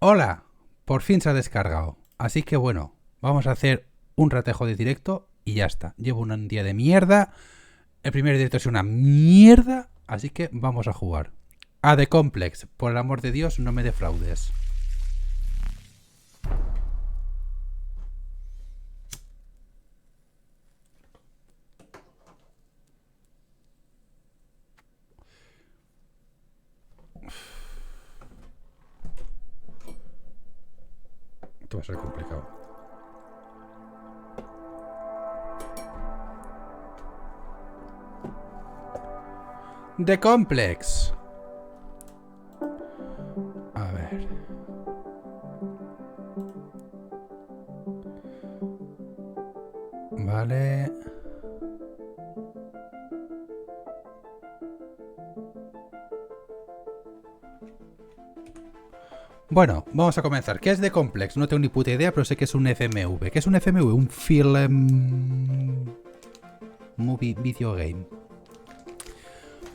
Hola, por fin se ha descargado. Así que bueno, vamos a hacer un ratejo de directo y ya está. Llevo un día de mierda. El primer directo es una mierda, así que vamos a jugar. A The Complex, por el amor de Dios, no me defraudes. Esto va a ser complicado. The Complex. A ver. Vale. Bueno, vamos a comenzar. ¿Qué es The Complex? No tengo ni puta idea, pero sé que es un FMV. ¿Qué es un FMV? Un Film Movie Video Game.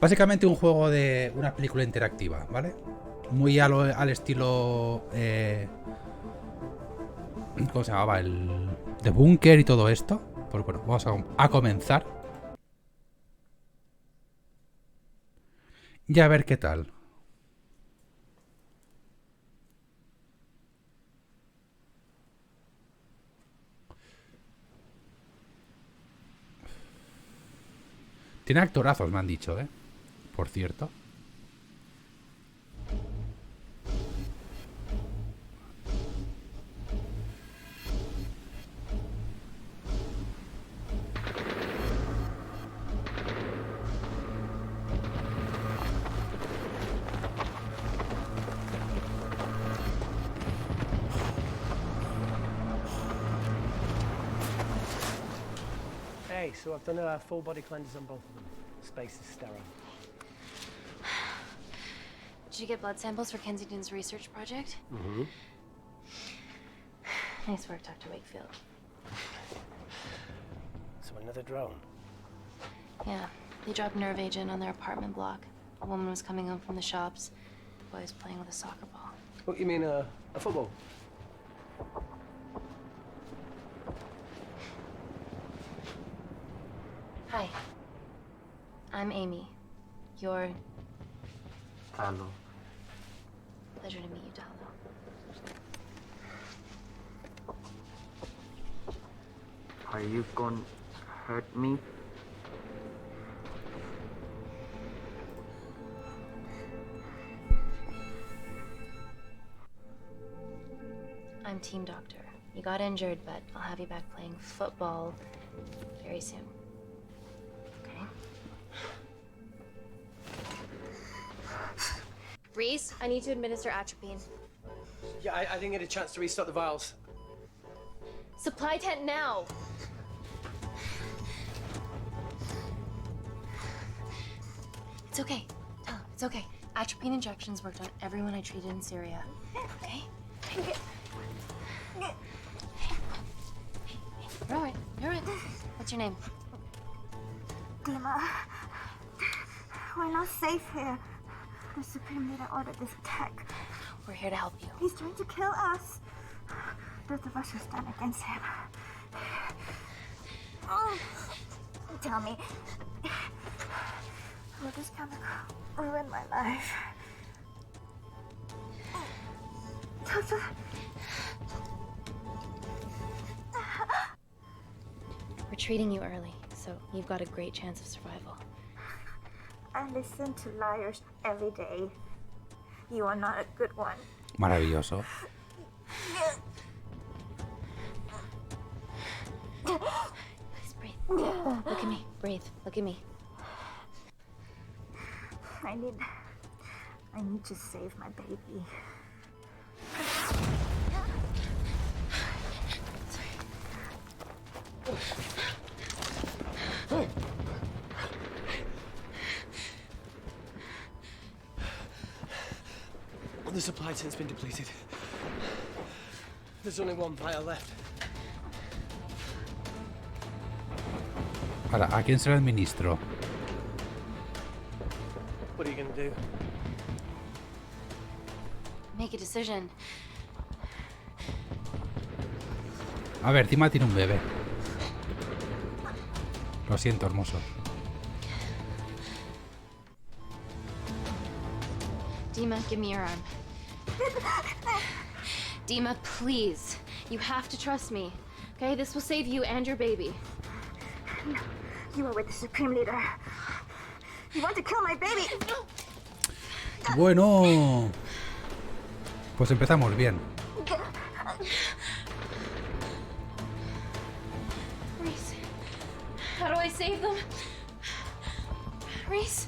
Básicamente un juego de una película interactiva, ¿vale? Muy al estilo... ¿cómo se llamaba? El de Bunker y todo esto. Pues bueno, vamos a comenzar. Y a ver qué tal. Tiene actorazos, me han dicho, ¿eh? Por cierto. Hey, so I've done a full body cleanse on both of them. Space is sterile. Did you get blood samples for Kensington's research project? Mm-hmm. Nice work, Dr. Wakefield. So another drone. Yeah, they dropped nerve agent on their apartment block. A woman was coming home from the shops. The boy was playing with a soccer ball. What, you mean a football? Hi. I'm Amy. You're... Hello. Pleasure to meet you, Tallow. Are you gonna hurt me? I'm team doctor. You got injured, but I'll have you back playing football very soon. Okay? Reese, I need to administer atropine. Yeah, I didn't get a chance to restock the vials. Supply tent now! It's okay. Tell him, it's okay. Atropine injections worked on everyone I treated in Syria. Okay? You're alright. You're alright. What's your name? Dima, we're not safe here. The Supreme Leader ordered this attack. We're here to help you. He's trying to kill us. Both of us will stand against him. Oh, tell me, will this chemical ruin my life? Doctor. We're treating you early, so you've got a great chance of survival. I listen to liars every day. You are not a good one. Maravilloso. Please breathe. Look at me. Breathe. Look at me. I need to save my baby. The supply tent's been depleted. There's only one vial left. Ahora, ¿a quién se lo administro? What are you gonna do? Make a decision. A ver, Dima tiene un bebé. Lo siento, hermoso. Dima, give me your arm. Dima, please. You have to trust me. Okay, this will save you and your baby. You are with the Supreme Leader. You want to kill my baby? Bueno. Pues empezamos bien. Reese, how do I save them? Reese?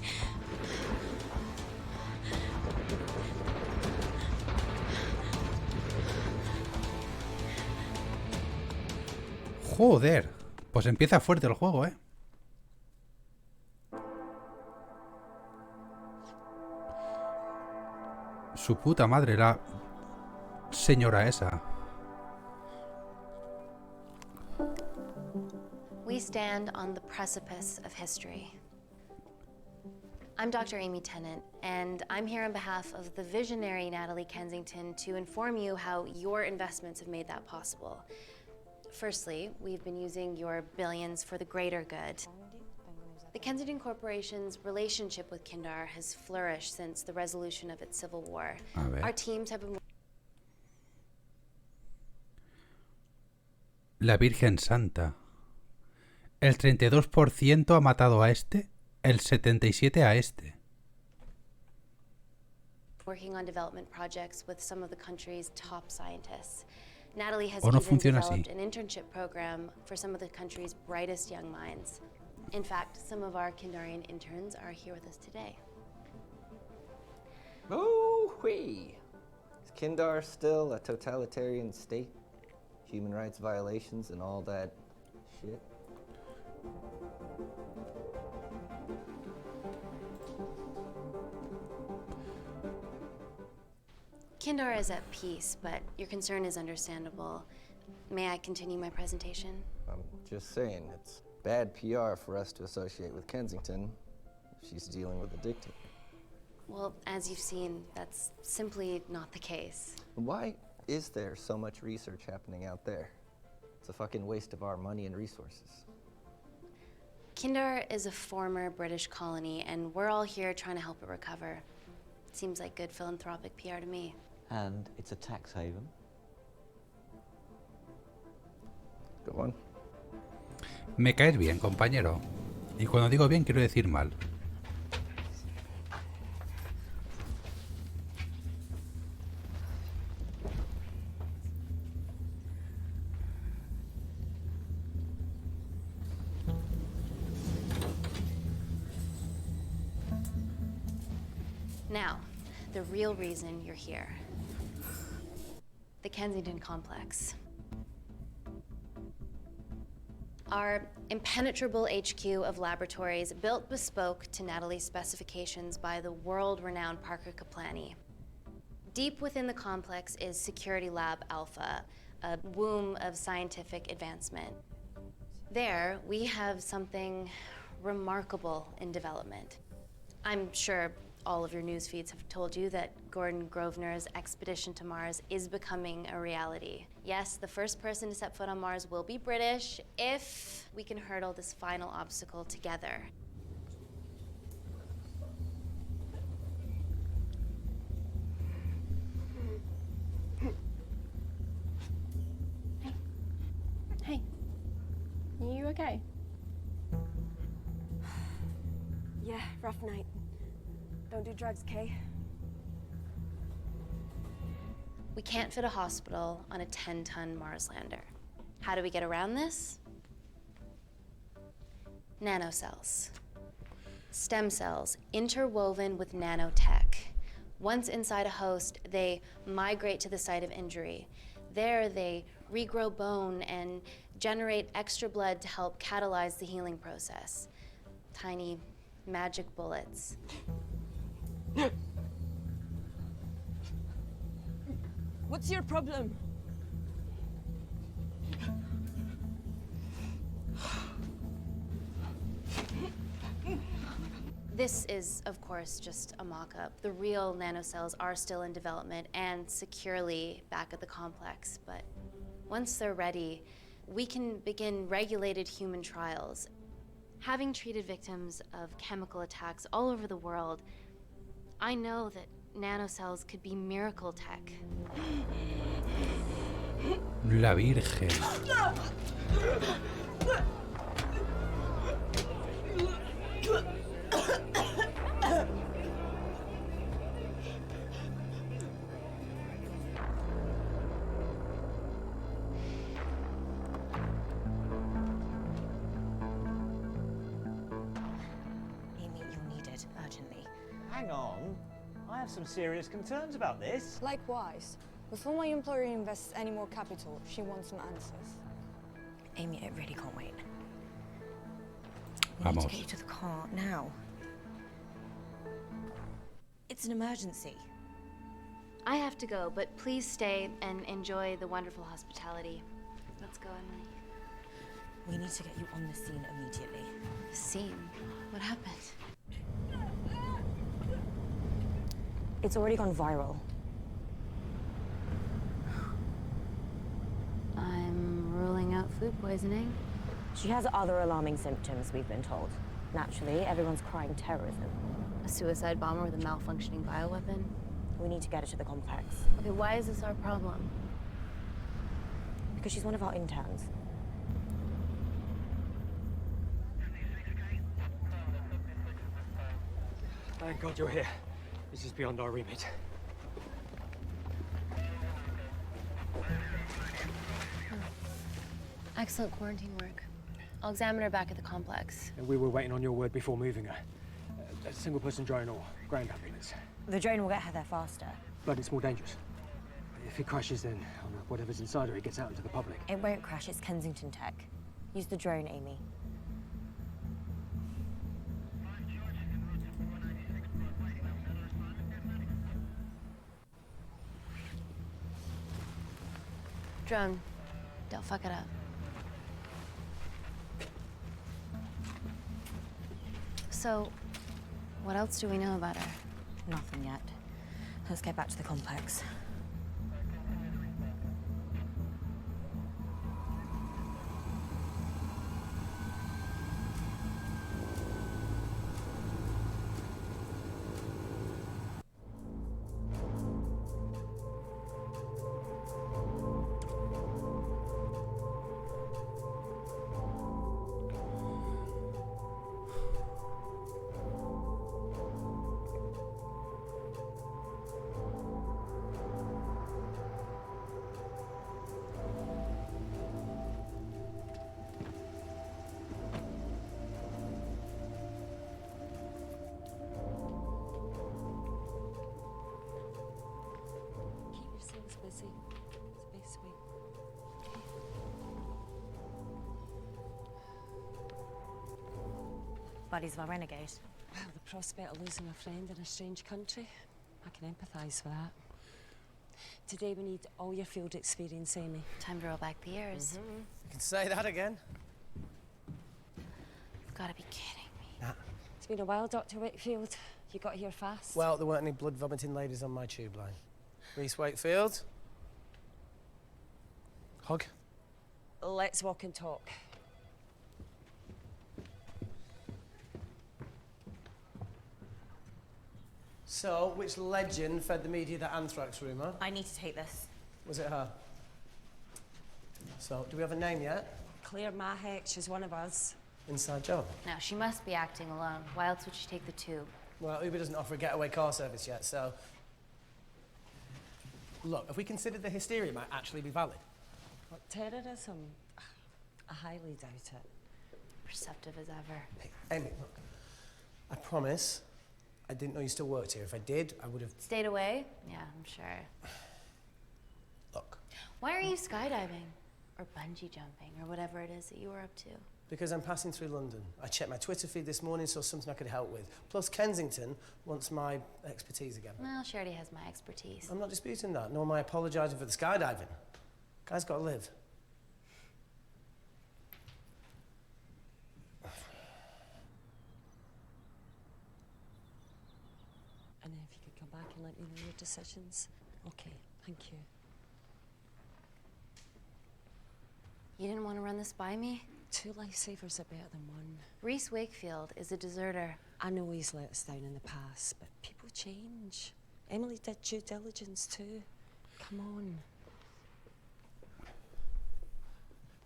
Joder. Pues empieza fuerte el juego, ¿eh? Su puta madre, la señora esa. We stand on the precipice of history. I'm Dr. Amy Tennant, and I'm here on behalf of the visionary Natalie Kensington to inform you how your investments have made that possible. Firstly, we've been using your billions for the greater good. The Kensington Corporation's relationship with Kindar has flourished since the resolution of its civil war. A ver. Our teams have been La Virgen Santa. El 32% ha matado a este, el 77% a este. working on development projects with some of the country's top scientists. Natalie has O no even funciona developed así. an internship program for some of the country's brightest young minds. In fact, some of our Kindarian interns are here with us today. Oh-wee! Is Kindar still a totalitarian state? Human rights violations and all that shit? Kindar is at peace, but your concern is understandable. May I continue my presentation? I'm just saying, it's bad PR for us to associate with Kensington if she's dealing with a dictator. Well, as you've seen, that's simply not the case. Why is there so much research happening out there? It's a fucking waste of our money and resources. Kindar is a former British colony, and we're all here trying to help it recover. Seems like good philanthropic PR to me. And it's a tax haven. Go on. Me caes bien, compañero. Y cuando digo bien, quiero decir mal. Now, the real reason you're here. The Kensington Complex. Our impenetrable HQ of laboratories built bespoke to Natalie's specifications by the world-renowned Parker Kaplani. Deep within the complex is Security Lab Alpha, a womb of scientific advancement. There, we have something remarkable in development. I'm sure all of your news feeds have told you that Gordon Grosvenor's expedition to Mars is becoming a reality. Yes, the first person to set foot on Mars will be British if we can hurdle this final obstacle together. Hey, are you okay? Yeah, rough night. Don't do drugs, Kay. We can't fit a hospital on a 10-ton Mars lander. How do we get around this? Nanocells. Stem cells interwoven with nanotech. Once inside a host, they migrate to the site of injury. There, they regrow bone and generate extra blood to help catalyze the healing process. Tiny magic bullets. What's your problem? This is, of course, just a mock-up. The real nanocells are still in development and securely back at the complex, but once they're ready, we can begin regulated human trials. Having treated victims of chemical attacks all over the world, I know that nanocells could be miracle tech. La Virgen. Amy, you're needed urgently. Hang on. I have some serious concerns about this. Likewise. Before my employer invests any more capital, she wants some answers. Amy, it really can't wait. We need to get you to the car now. It's an emergency. I have to go, but please stay and enjoy the wonderful hospitality. Let's go, Emily. We need to get you on the scene immediately. The scene? What happened? It's already gone viral. I'm ruling out food poisoning. She has other alarming symptoms, we've been told. Naturally, everyone's crying terrorism. A suicide bomber with a malfunctioning bioweapon? We need to get her to the complex. Okay, why is this our problem? Because she's one of our interns. Thank God you're here. This is beyond our remit. Excellent quarantine work. I'll examine her back at the complex. And we were waiting on your word before moving her. A single-person drone or ground ambulance. The drone will get her there faster. But it's more dangerous. If it crashes, then whatever's inside her, it gets out into the public. It won't crash, it's Kensington tech. Use the drone, Amy. Drone, don't fuck it up. So, what else do we know about her? Nothing yet. Let's get back to the complex. Busy. It's best way. Buddy's our renegade. Well, the prospect of losing a friend in a strange country, I can empathise with that. Today we need all your field experience, Amy. Time to roll back the years. You can say that again. You've got to be kidding me. Nah. It's been a while, Dr. Wakefield. You got here fast. Well, there weren't any blood-vomiting ladies on my tube line. Reese Wakefield. Hug. Let's walk and talk. So, which legend fed the media that anthrax rumour? I need to take this. Was it her? So, do we have a name yet? Claire Mahek, she's one of us. Inside job. Now, she must be acting alone. Why else would she take the tube? Well, Uber doesn't offer a getaway car service yet, so... Look, if we consider the hysteria might actually be valid. What, terrorism? I highly doubt it. Perceptive as ever. Hey, Amy, look. I promise I didn't know you still worked here. If I did, I would have... Stayed away? Yeah, I'm sure. Look. Why are you skydiving? Or bungee jumping, or whatever it is that you were up to? Because I'm passing through London. I checked my Twitter feed this morning, saw something I could help with. Plus, Kensington wants my expertise again. Well, she already has my expertise. I'm not disputing that, nor am I apologising for the skydiving. Guy's got to live. And if you could come back and let me know your decisions. Okay, thank you. You didn't want to run this by me? 2 lifesavers are better than 1. Reese Wakefield is a deserter. I know he's let us down in the past, but people change. Emily did due diligence too. Come on.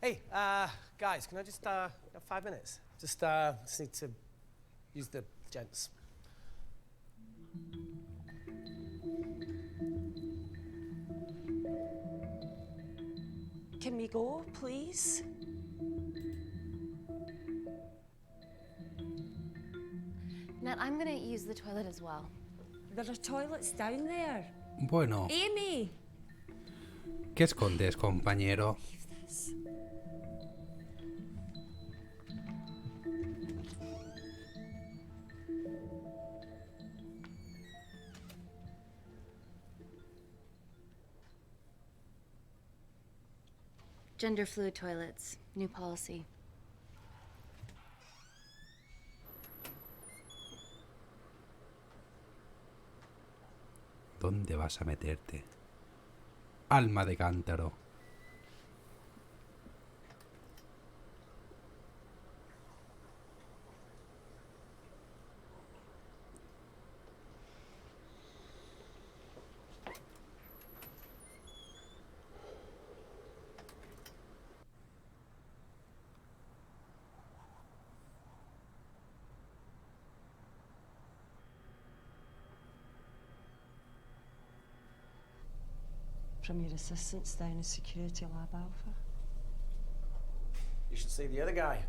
Hey, guys, can I just have 5 minutes? Just need to use the gents. Can we go, please? Nat, I'm gonna use the toilet as well. There are toilets down there. Bueno, Amy! ¿qué escondes, compañero? Gender fluid toilets, new policy. ¿Dónde vas a meterte? Alma de cántaro. From your assistants down in Security Lab Alpha. You should see the other guy.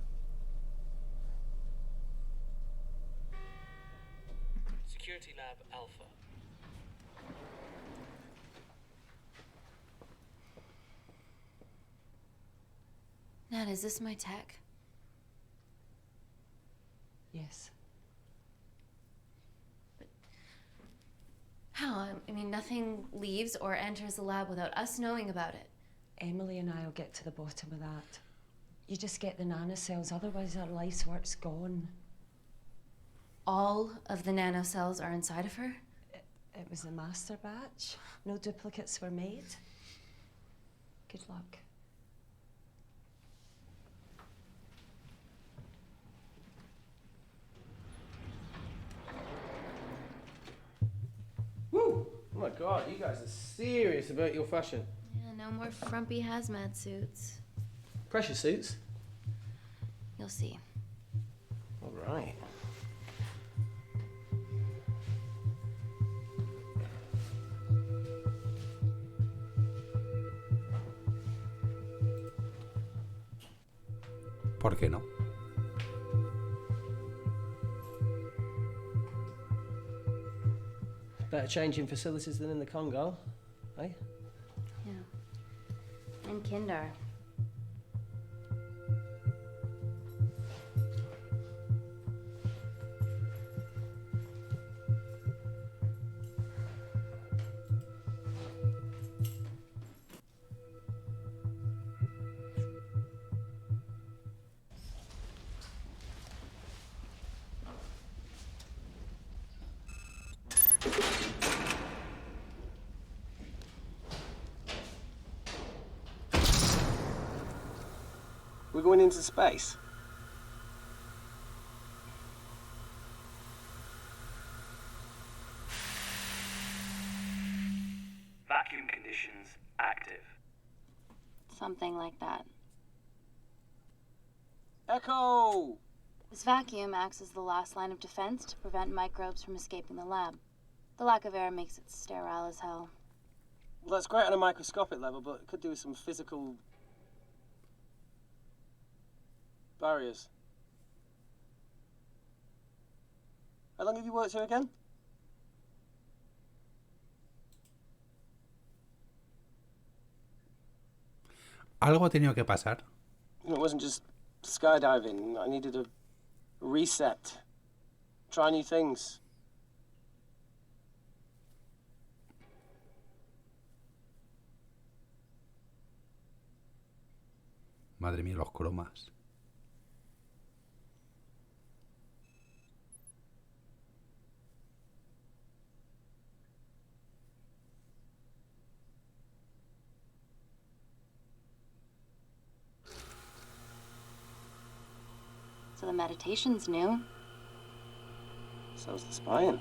Security Lab Alpha. Nat, is this my tech? Yes. How? I mean, nothing leaves or enters the lab without us knowing about it. Emily and I will get to the bottom of that. You just get the nanocells, otherwise our life's work's gone. All of the nanocells are inside of her? It was a master batch. No duplicates were made. Good luck. Woo! Oh my god, you guys are serious about your fashion. Yeah, no more frumpy hazmat suits. Pressure suits? You'll see. All right. ¿Por qué no? Better changing facilities than in the Congo, eh? Yeah. And Kindar. We're going into space. Vacuum conditions active. Something like that. Echo! This vacuum acts as the last line of defense to prevent microbes from escaping the lab. The lack of air makes it sterile as hell. Well, that's great on a microscopic level, but it could do with some physical barriers. How long have you worked here again? Algo ha tenido que pasar. It wasn't just skydiving. I needed a reset. Try new things. Madre mía, los cromas. So the meditation's new. So's the spying.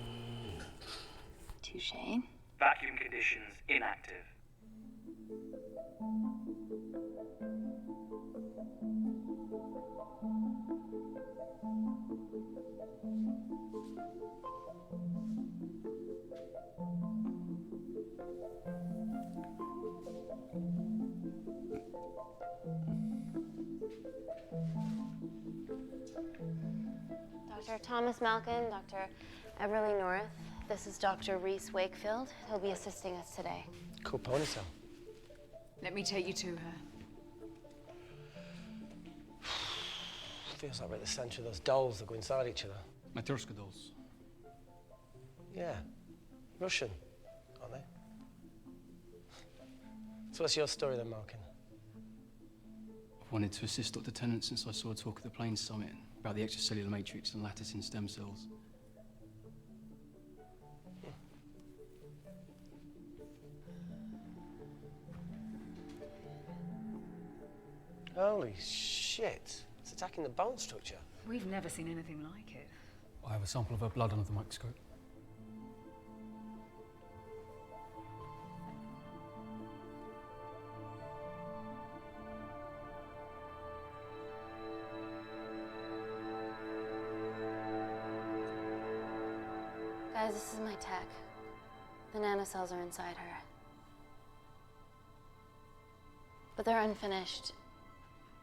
Touché. Vacuum conditions inactive. Dr. Thomas Malkin, Dr. Everly North. This is Dr. Reese Wakefield. He'll be assisting us today. Cool ponytail. Let me take you to her. Feels like we're at the centre of those dolls that go inside each other. Matryoshka dolls. Yeah. Russian, aren't they? So what's your story then, Malkin? I've wanted to assist Dr. Tennant since I saw a talk at the Plains Summit about the extracellular matrix and lattice in stem cells. Holy shit. It's attacking the bone structure. We've never seen anything like it. I have a sample of her blood under the microscope. Guys, this is my tech. The nanocells are inside her. But they're unfinished.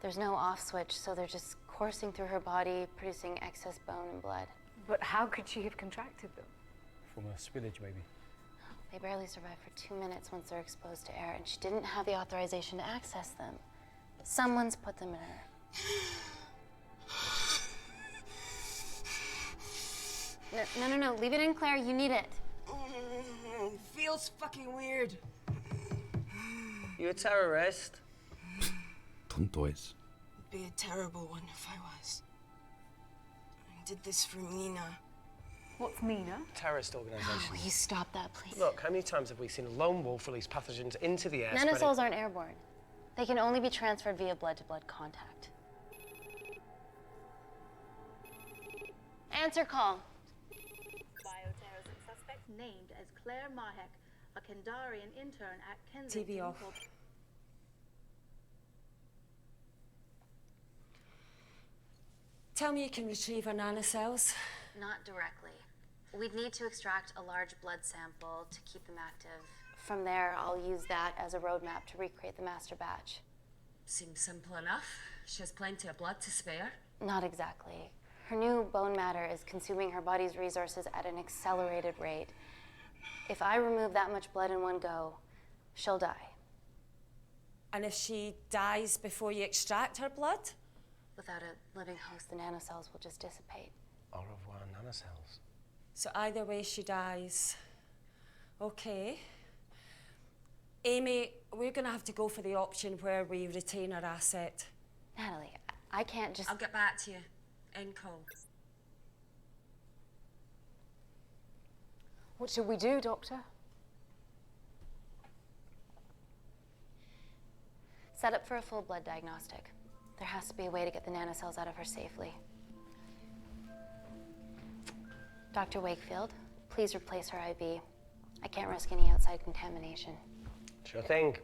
There's no off switch, so they're just coursing through her body, producing excess bone and blood. But how could she have contracted them? From a spillage, maybe. They barely survive for 2 minutes once they're exposed to air, and she didn't have the authorization to access them. Someone's put them in her. No, leave it in, Claire. You need it. Feels fucking weird. You a terrorist? Tonto es. It'd be a terrible one if I was. I did this for Mina. What's Mina? Terrorist organisation. Will you stop that, please? Look, how many times have we seen a lone wolf release pathogens into the air? Nanocells aren't airborne. They can only be transferred via blood-to-blood contact. Answer call. Bioterrorism suspect named as Claire Mahek, a Kendarian intern at Kensington. TV off. Tell me you can retrieve her nanocells. Not directly. We'd need to extract a large blood sample to keep them active. From there, I'll use that as a roadmap to recreate the master batch. Seems simple enough. She has plenty of blood to spare. Not exactly. Her new bone matter is consuming her body's resources at an accelerated rate. If I remove that much blood in one go, she'll die. And if she dies before you extract her blood? Without a living host, the nanocells will just dissipate. Au revoir, nanocells. So either way she dies. Okay. Amy, we're gonna have to go for the option where we retain her asset. Natalie, I can't just... I'll get back to you. End call. What should we do, Doctor? Set up for a full blood diagnostic. There has to be a way to get the nanocells out of her safely. Dr. Wakefield, please replace her IV. I can't risk any outside contamination. Sure thing.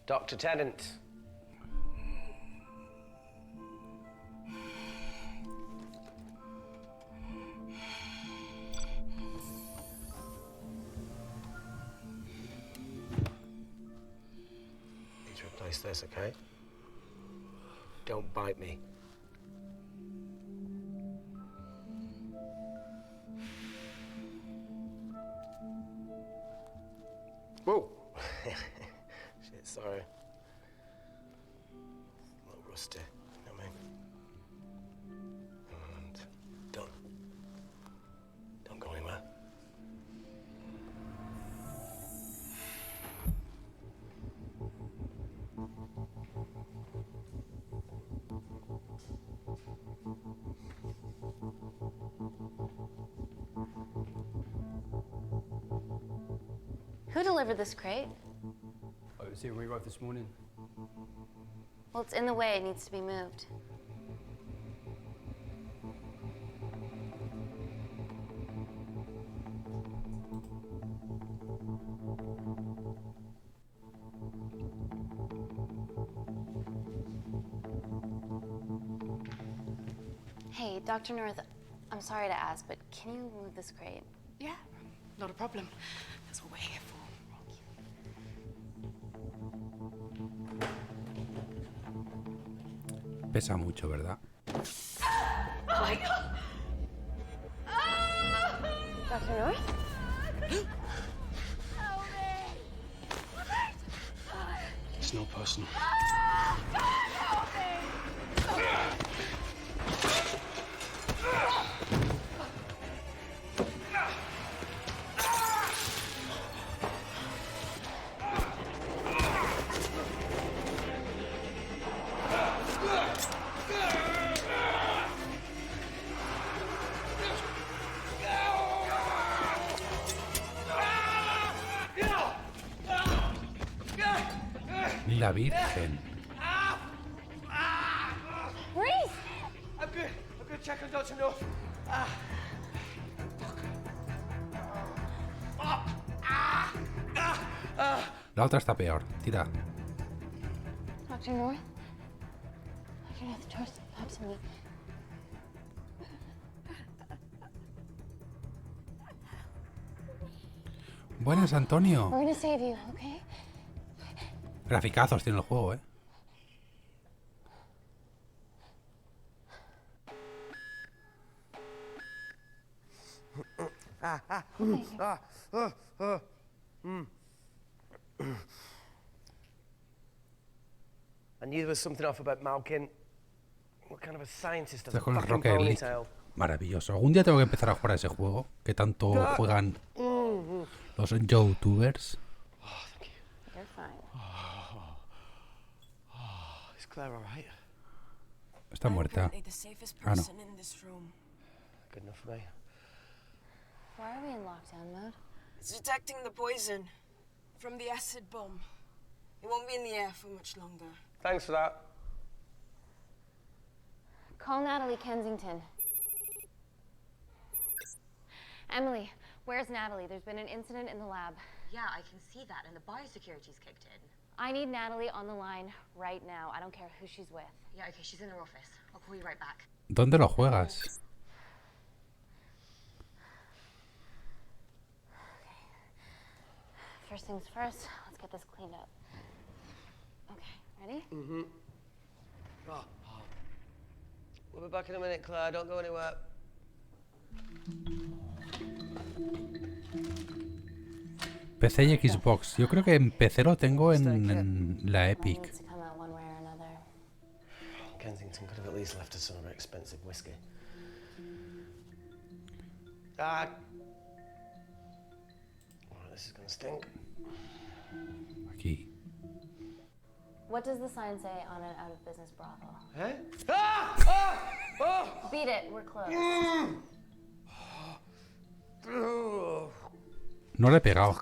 Dr. Tennant. Need to replace this, okay? Don't bite me. Whoa! Shit, sorry. A little rusty, you know what I mean? And done. Don't go anywhere. Who delivered this crate? I was here when we arrived this morning. Well, it's in the way. It needs to be moved. Hey, Dr. North, I'm sorry to ask, but can you move this crate? Yeah, not a problem. That's what we're here for. Pesa mucho, ¿verdad? Oh my God! Dr. North? It's not personal. La Virgen. Reese! I'm good. I'm good. Check on Dr. North. La otra está peor. Tira. Dr. North? Dr. North, talk to me. Buenas, Antonio. We're gonna save you, okay? Graficazos tiene el juego, ¿eh? I knew there was something off about Malkin. What kind of a scientist has a Estás con el fucking Rocket League. ponytail? Maravilloso. Algún día tengo que empezar a jugar a ese juego que tanto juegan los YouTubers. You're fine. Is Claire all right? Está muerta. Apparently the safest Ah, no. person in this room. Good enough for me. Why are we in lockdown mode? It's detecting the poison from the acid bomb. It won't be in the air for much longer. Thanks for that. Call Natalie Kensington. Emily, where's Natalie? There's been an incident in the lab. Yeah, I can see that, and the biosecurity's kicked in. I need Natalie on the line right now. I don't care who she's with. Yeah, okay, she's in her office. I'll call you right back. ¿Dónde lo juegas? First things first, let's get this cleaned up. Okay, ready? Mm-hmm. We'll be back in a minute, Claire. Don't go anywhere. PC y Xbox. Yo creo que en PC lo tengo en la Epic. Needs to come out one way or another. Kensington could have at least left us some of her expensive whiskey. Ah. Oh, this is gonna stink. Aquí. What does the sign say on an out-of-business brothel? Eh? Ah! Ah! Oh! Beat it, we're closed. No le he pegado.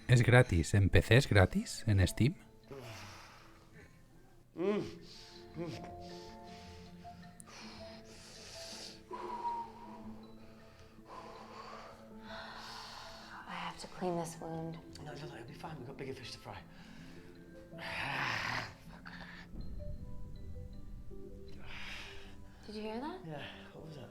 Es gratis. ¿En PC es gratis? ¿En Steam? I have to clean this wound. No, it'll be fine. We've got bigger fish to fry. Did you hear that? Yeah, what was that?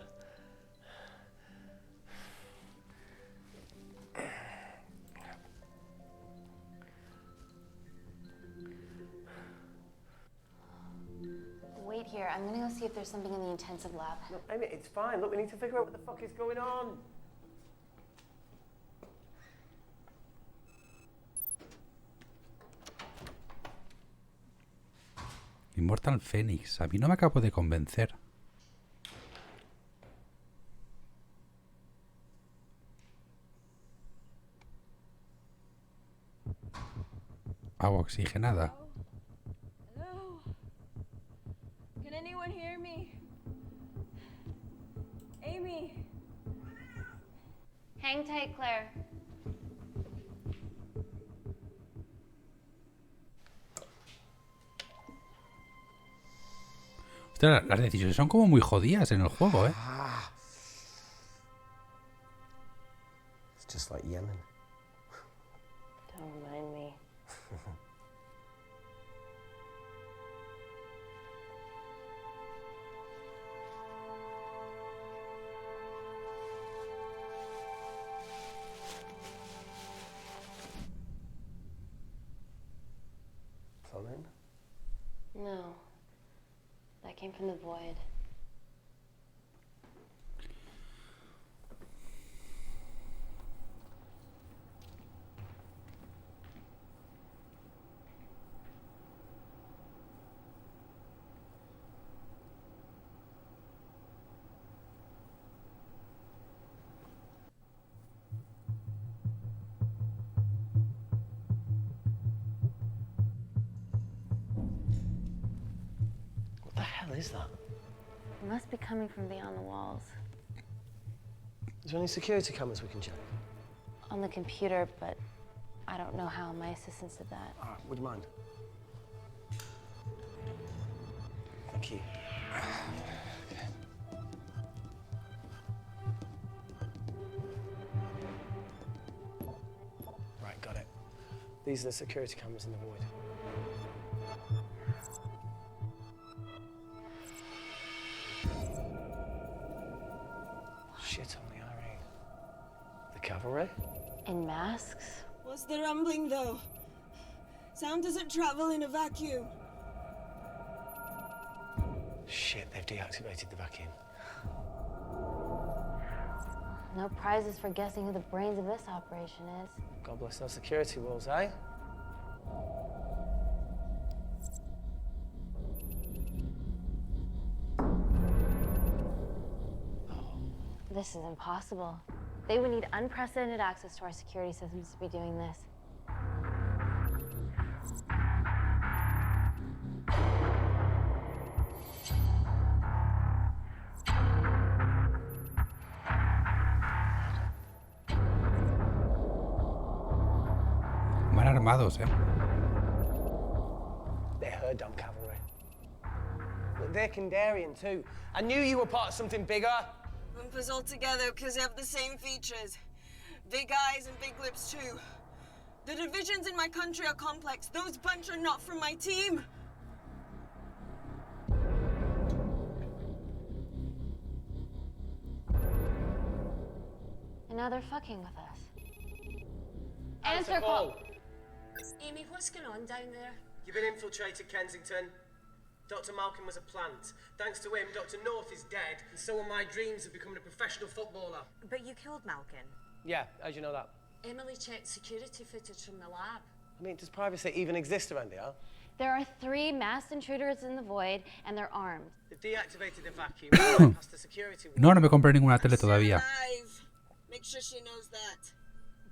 Wait here. I'm gonna go see if there's something in the intensive lab. No, Amy, it's fine. Look, we need to figure out what the fuck is going on. Immortal Phoenix. A mí no me acabo de convencer. Agua oxigenada. Hello? Can anyone hear me? Amy? Hang tight, Claire. Ostras, las decisiones son como muy jodidas en el juego, ¿eh? It's just like Yemen. Don't remind me. phone in? No. That came from the void. What the hell is that? It must be coming from beyond the walls. Is there any security cameras we can check? On the computer, but I don't know how. My assistants did that. All right, would you mind? Thank you. Right, got it. These are the security cameras in the void. Shit on the IRA. The cavalry? In masks? What's the rumbling, though? Sound doesn't travel in a vacuum. Shit, they've deactivated the vacuum. No prizes for guessing who the brains of this operation is. God bless those security walls, eh? This is impossible. They would need unprecedented access to our security systems to be doing this. Van armados, eh. They're her damn cavalry. Look, they're Kandarian too. I knew you were part of something bigger. Lump us all together because they have the same features. Big eyes and big lips too. The divisions in my country are complex. Those bunch are not from my team. And now they're fucking with us. Answer call. Amy, what's going on down there? You've been infiltrated, Kensington. Dr. Malkin was a plant. Thanks to him, Dr. North is dead, and so are my dreams of becoming a professional footballer. But you killed Malkin. Yeah, how'd you know that? Emily checked security footage from the lab. I mean, does privacy even exist around here? There are 3 masked intruders in the void, and they're armed. They've deactivated the vacuum past the security wall. No me compré ninguna tele todavía. Make sure she knows that.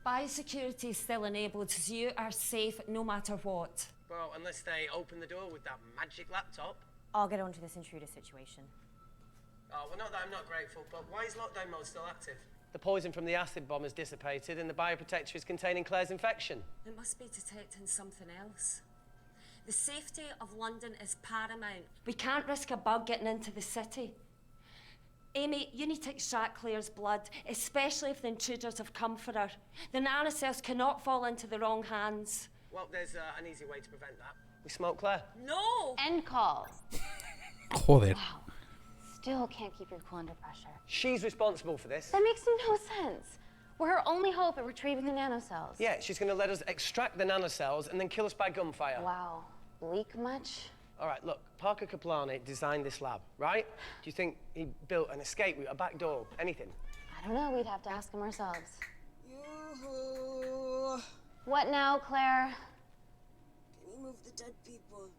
Biosecurity is still enabled, so you are safe no matter what. Well, unless they open the door with that magic laptop. I'll get onto this intruder situation. Oh, well, not that I'm not grateful, but why is lockdown mode still active? The poison from the acid bomb has dissipated and the bioprotector is containing Claire's infection. It must be detecting something else. The safety of London is paramount. We can't risk a bug getting into the city. Amy, you need to extract Claire's blood, especially if the intruders have come for her. The nanocells cannot fall into the wrong hands. Well, there's an easy way to prevent that. We smoke Claire. No! End call. Joder. Wow. Still can't keep your cool under pressure. She's responsible for this. That makes no sense. We're her only hope at retrieving the nanocells. Yeah, she's going to let us extract the nanocells and then kill us by gunfire. Wow. Bleak much? All right, look, Parker Kaplani designed this lab, right? Do you think he built an escape route, a back door, anything? I don't know. We'd have to ask him ourselves. Yoo-hoo. What now, Claire? Can you move the dead people?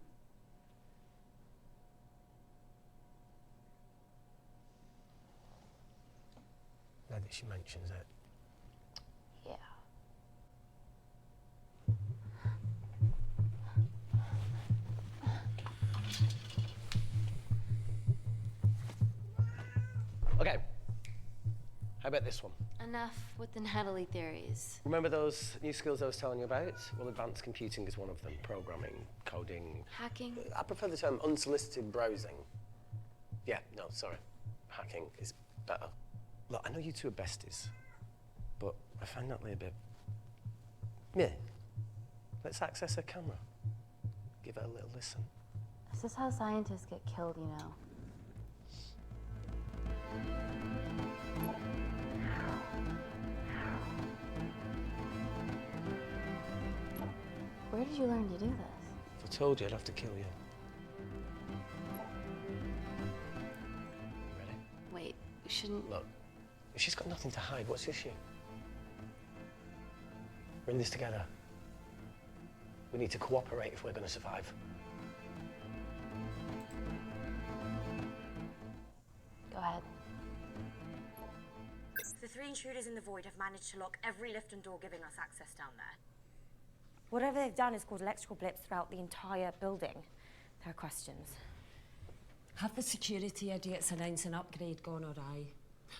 Now that she mentions it. Yeah. Okay. How about this one? Enough with the Natalie theories. Remember those new skills I was telling you about? Well, advanced computing is one of them. Programming, coding. Hacking? I prefer the term unsolicited browsing. Yeah, no, sorry. Hacking is better. Look, I know you two are besties, but I find Natalie a bit... Yeah. Let's access her camera. Give her a little listen. This is how scientists get killed, you know. Where did you learn to do this? I told you I'd have to kill you. Ready? Wait, we shouldn't... Look, if she's got nothing to hide, what's the issue? We're in this together. We need to cooperate if we're going to survive. Go ahead. The 3 intruders in the void have managed to lock every lift and door giving us access down there. Whatever they've done has caused electrical blips throughout the entire building. There are questions. Have the security idiots announce an upgrade gone awry?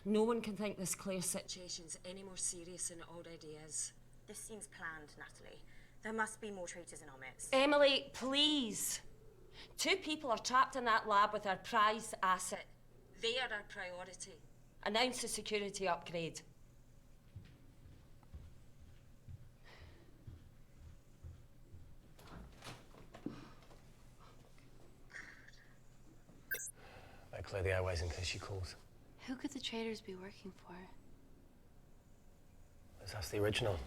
No one can think this Claire situation's any more serious than it already is. This seems planned, Natalie. There must be more traitors in our midst. Emily, please. 2 people are trapped in that lab with our prized asset. They are our priority. Announce the security upgrade. I clear the airways in case she calls. Who could the traitors be working for? Let's ask the original.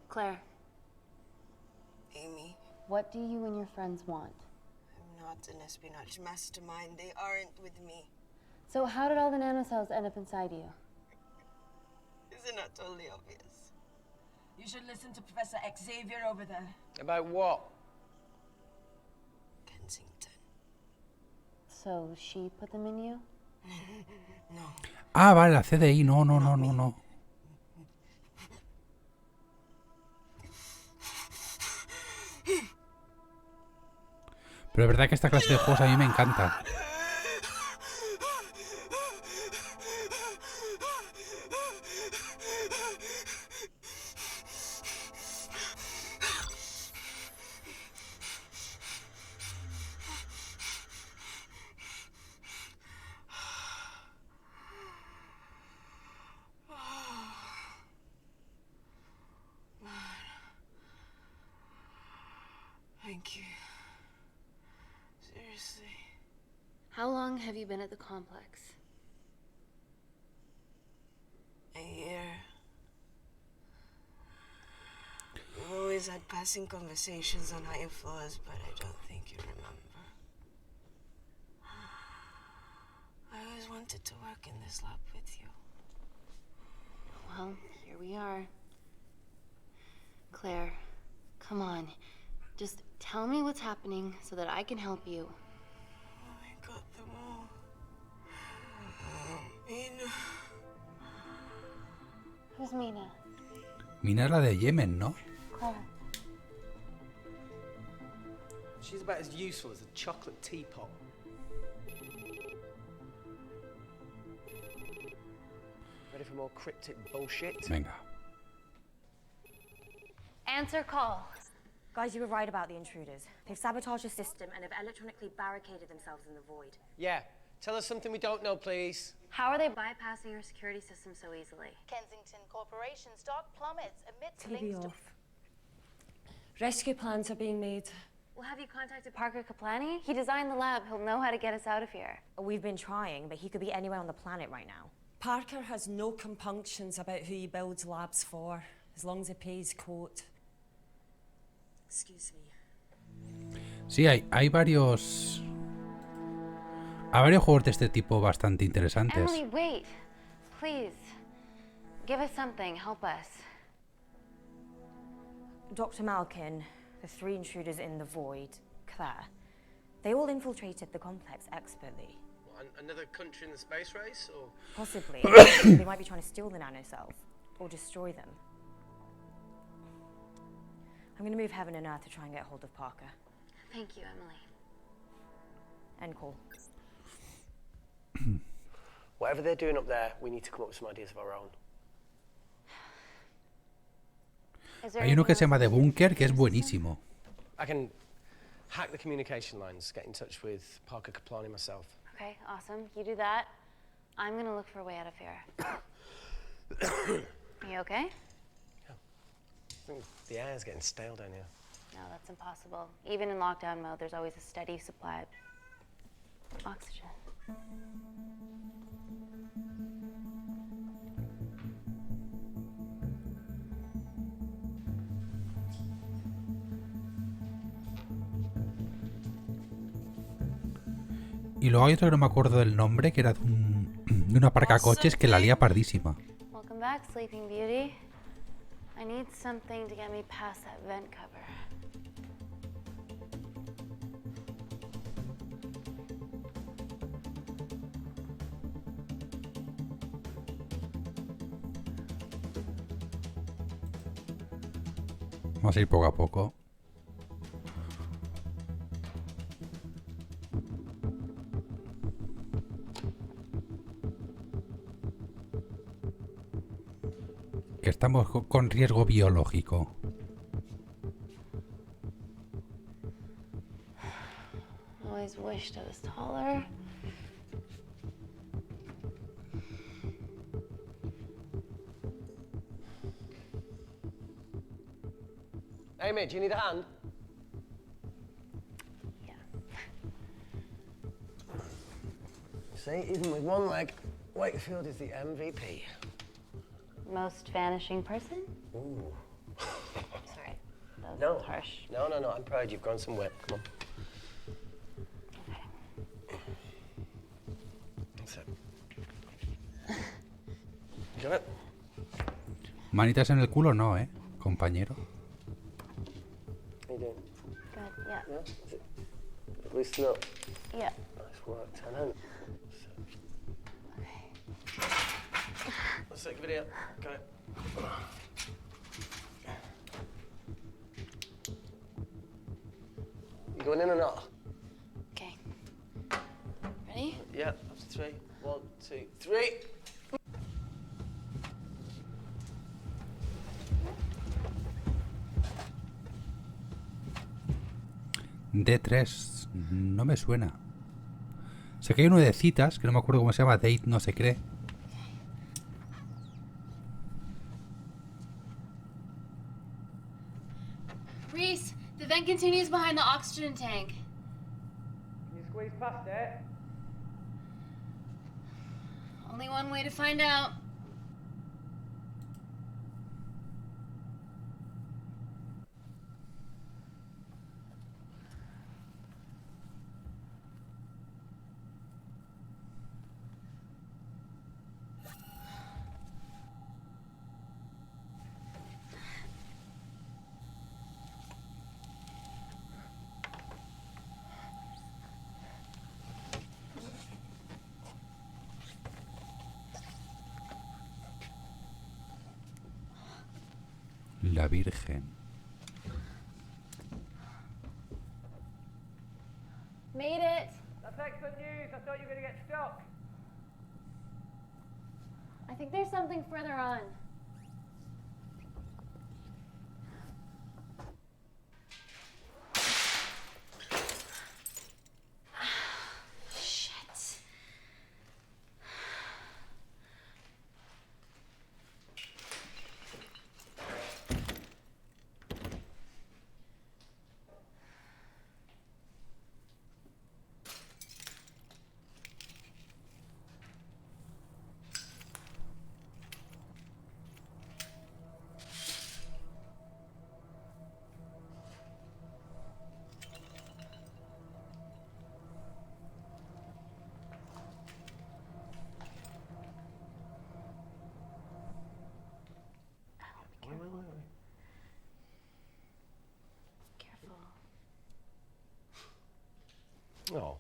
Claire, Amy, what do you and your friends want? I'm not an espionage mastermind. They aren't with me. So how did all the nanocells end up inside you? Isn't that totally obvious? You should listen to Professor Xavier over there. About what? Kensington. So she put them in you? No. Ah, vale, la CDI. No, no, no, no, no. Pero es verdad que esta clase de juegos a mí me encanta. Thank you. Seriously. How long have you been at the complex? A year. We've always had passing conversations on higher floors, but I don't think you remember. I always wanted to work in this lab with you. Well, here we are. Claire, come on. Just tell me what's happening so that I can help you. I got them all. Mina. Who's Mina? Mina es la de Yemen, ¿no? Claire. She's about as useful as a chocolate teapot. Ready for more cryptic bullshit? Venga. Answer call. Guys, you were right about the intruders. They've sabotaged the system And have electronically barricaded themselves in the void. Yeah. Tell us something we don't know, please. How are they bypassing our security system so easily? Kensington Corporation's stock plummets amidst TV links to... off. Rescue plans are being made. Well, have you contacted Parker Kaplani? He designed the lab. He'll know how to get us out of here. We've been trying, but he could be anywhere on the planet right now. Parker has no compunctions about who he builds labs for, as long as he pays quote. Excuse me. Sí, hay varios... Hay varios juegos de este tipo bastante interesantes. Emily, wait. Please. Give us something. Help us. Dr. Malkin, the 3 intruders in the void, Claire. They all infiltrated the complex expertly. Another country in the space race, or...? Possibly. They might be trying to steal the nanocells, or destroy them. I'm going to move heaven and earth to try and get hold of Parker. Thank you, Emily. End call. Whatever they're doing up there, we need to come up with some ideas of our own. Hay uno que se llama The Bunker, que es buenísimo. I can hack the communication lines, get in touch with Parker Kaplani myself. Okay, awesome. You do that. I'm gonna look for a way out of here. Are you okay? I think the air's getting stale down here. No, that's impossible. Even in lockdown mode, there's always a steady supply of oxygen. Y luego hay otro que no me acuerdo del nombre, que era de una aparcacoches que la lía pardísima. Welcome back, Sleeping Beauty. I need something to get me past that vent cover. Vamos a ir poco a poco. Que estamos con riesgo biológico. Always wished I was taller. Amy, do you need a hand? Yeah. See, even with one leg, Wakefield is the MVP. Most vanishing person? Ooh. Sorry, that No. was harsh. No, I'm proud you've grown some weight. Come on. That's it. You got it? Manitas en el culo no, compañero. How you doing? Good, yeah. Yeah? Is it? Loosen up. Yeah. Nice work, Tenant. Let's take a video. Got it. You going in or not? Okay. Ready? Yeah, after 3. 1, 2, 3. D3, no me suena. Sé que hay uno de citas, que no me acuerdo cómo se llama, Date no se cree. Reese, the vent continues behind the oxygen tank. Can you squeeze past it? Only one way to find out. La Virgen. Made it. That's excellent news. I thought you were going to get stuck. I think there's something further on. Shit. Wait. Careful. Oh,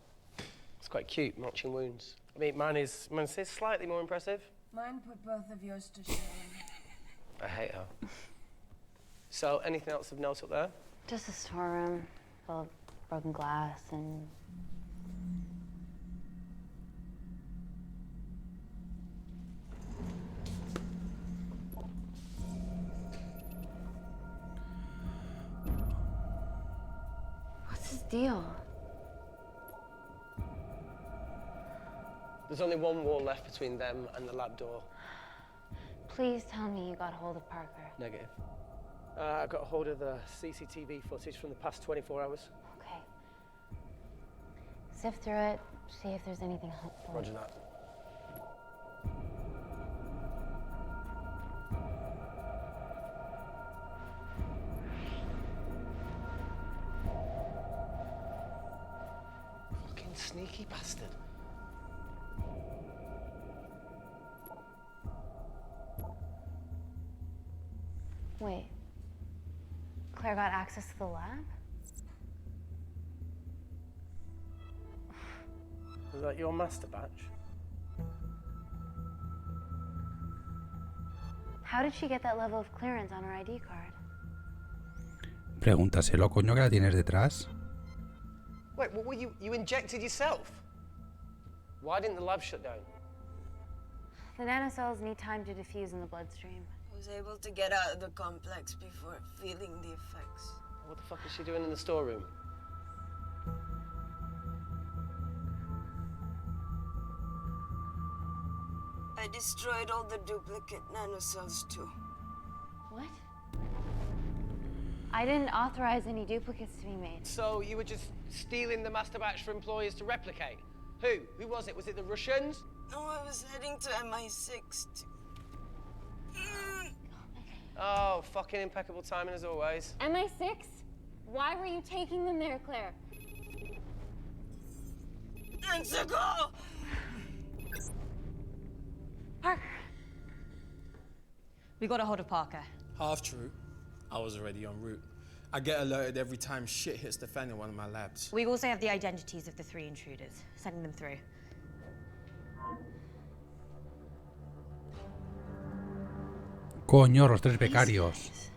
it's quite cute, matching wounds. I mean, mine is slightly more impressive. Mine put both of yours to shame. I hate her. So, anything else of note up there? Just a storeroom full of broken glass and... What's his deal? There's only one wall left between them and the lab door. Please tell me you got hold of Parker. Negative. I got hold of the CCTV footage from the past 24 hours. Okay. Sift through it, see if there's anything helpful. Roger that. Fucking sneaky Cheeky bastard. Wait. Claire got access to the lab? Was that your master batch? How did she get that level of clearance on her ID card? Pregúntaselo, coño, que la tienes detrás. Wait, what were you injected yourself? Why didn't the lab shut down? The nanocells need time to diffuse in the bloodstream. I was able to get out of the complex before feeling the effects. What the fuck is she doing in the storeroom? I destroyed all the duplicate nanocells too. What? I didn't authorize any duplicates to be made. So you were just stealing the master batch for employers to replicate? Who? Who was it? Was it the Russians? No, I was heading to MI6 to... Oh, fucking impeccable timing as always. MI6? Why were you taking them there, Claire? Go! Parker. We got a hold of Parker. Half true. I was already en route. I get alerted every time shit hits the fan in one of my labs. We also have the identities of the 3 intruders. Sending them through. Coño, los 3 becarios.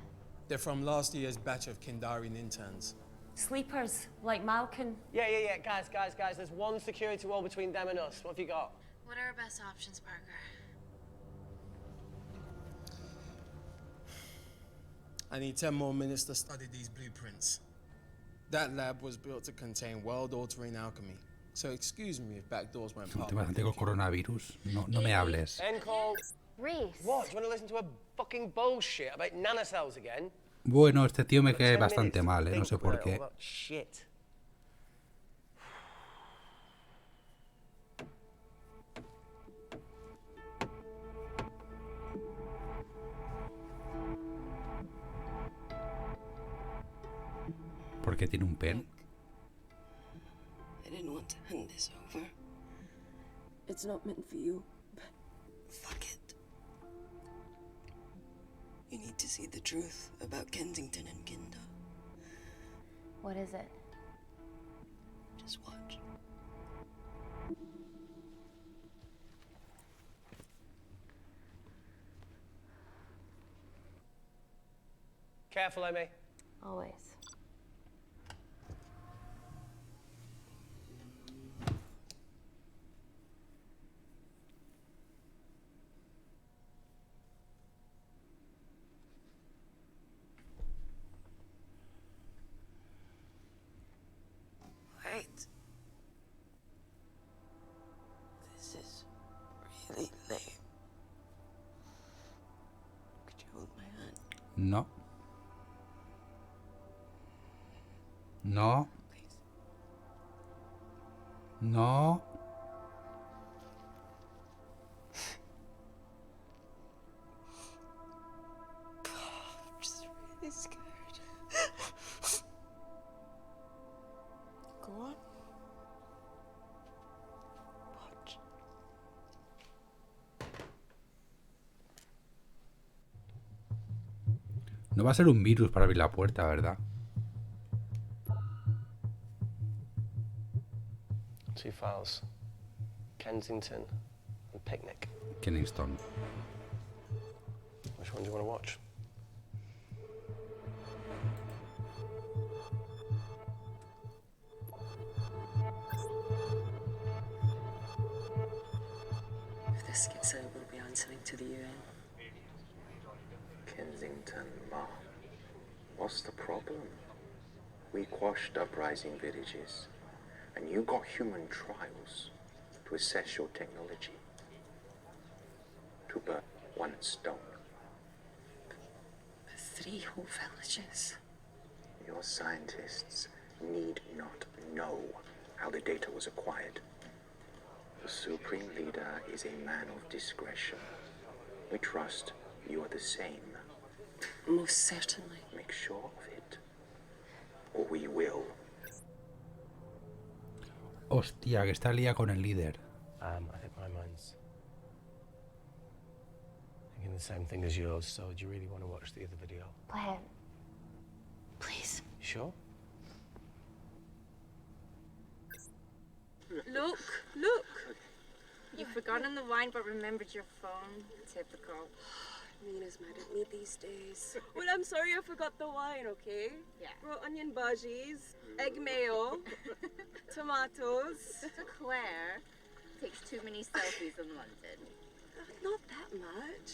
They're from last year's batch of Kindarian interns. Sleepers, like Malkin. Yeah. Guys. There's one security wall between them and us. What have you got? What are our best options, Parker? I need 10 more minutes to study these blueprints. That lab was built to contain world-altering alchemy. So excuse me if backdoors went past. Bastante con coronavirus. No me hables. End call. Reese. What? Do you want to listen to a fucking bullshit about nanocells again? Bueno, este tío me cae bastante mal, no sé por qué. Shit. ¿Por qué tiene un pen? I didn't want to hand this over. It's not meant for you, but fuck it. You need to see the truth about Kensington and Kinder. What is it? Just watch. Careful, Amy. Always. Wait. This is really lame. Could you hold my hand? No. No. No. I'm just really scared. Go on. Watch. No va a ser un virus para abrir la puerta, ¿verdad? 2 files. Kensington and Picnic. Kensington. Which one do you want to watch? If this gets out, we'll be answering to the UN. Kensington, Ma. What's the problem? We quashed uprising villages, and you got human trials to assess your technology. To burn one stone. 3 whole villages. Your scientists need not know how the data was acquired. The Supreme Leader is a man of discretion. We trust you are the same. Most certainly. Make sure of it, or we will. Hostia, que está lía con el líder. I think my mind's thinking the same thing as yours, so do you really want to watch the other video? Play it. Please. You sure? Look, look. You've forgotten the wine but remembered your phone. Typical. Mina's mad at me these days. Well, I'm sorry I forgot the wine, okay? Yeah. Raw onion bhajis, egg mayo, tomatoes. Claire takes too many selfies in London. Not that much.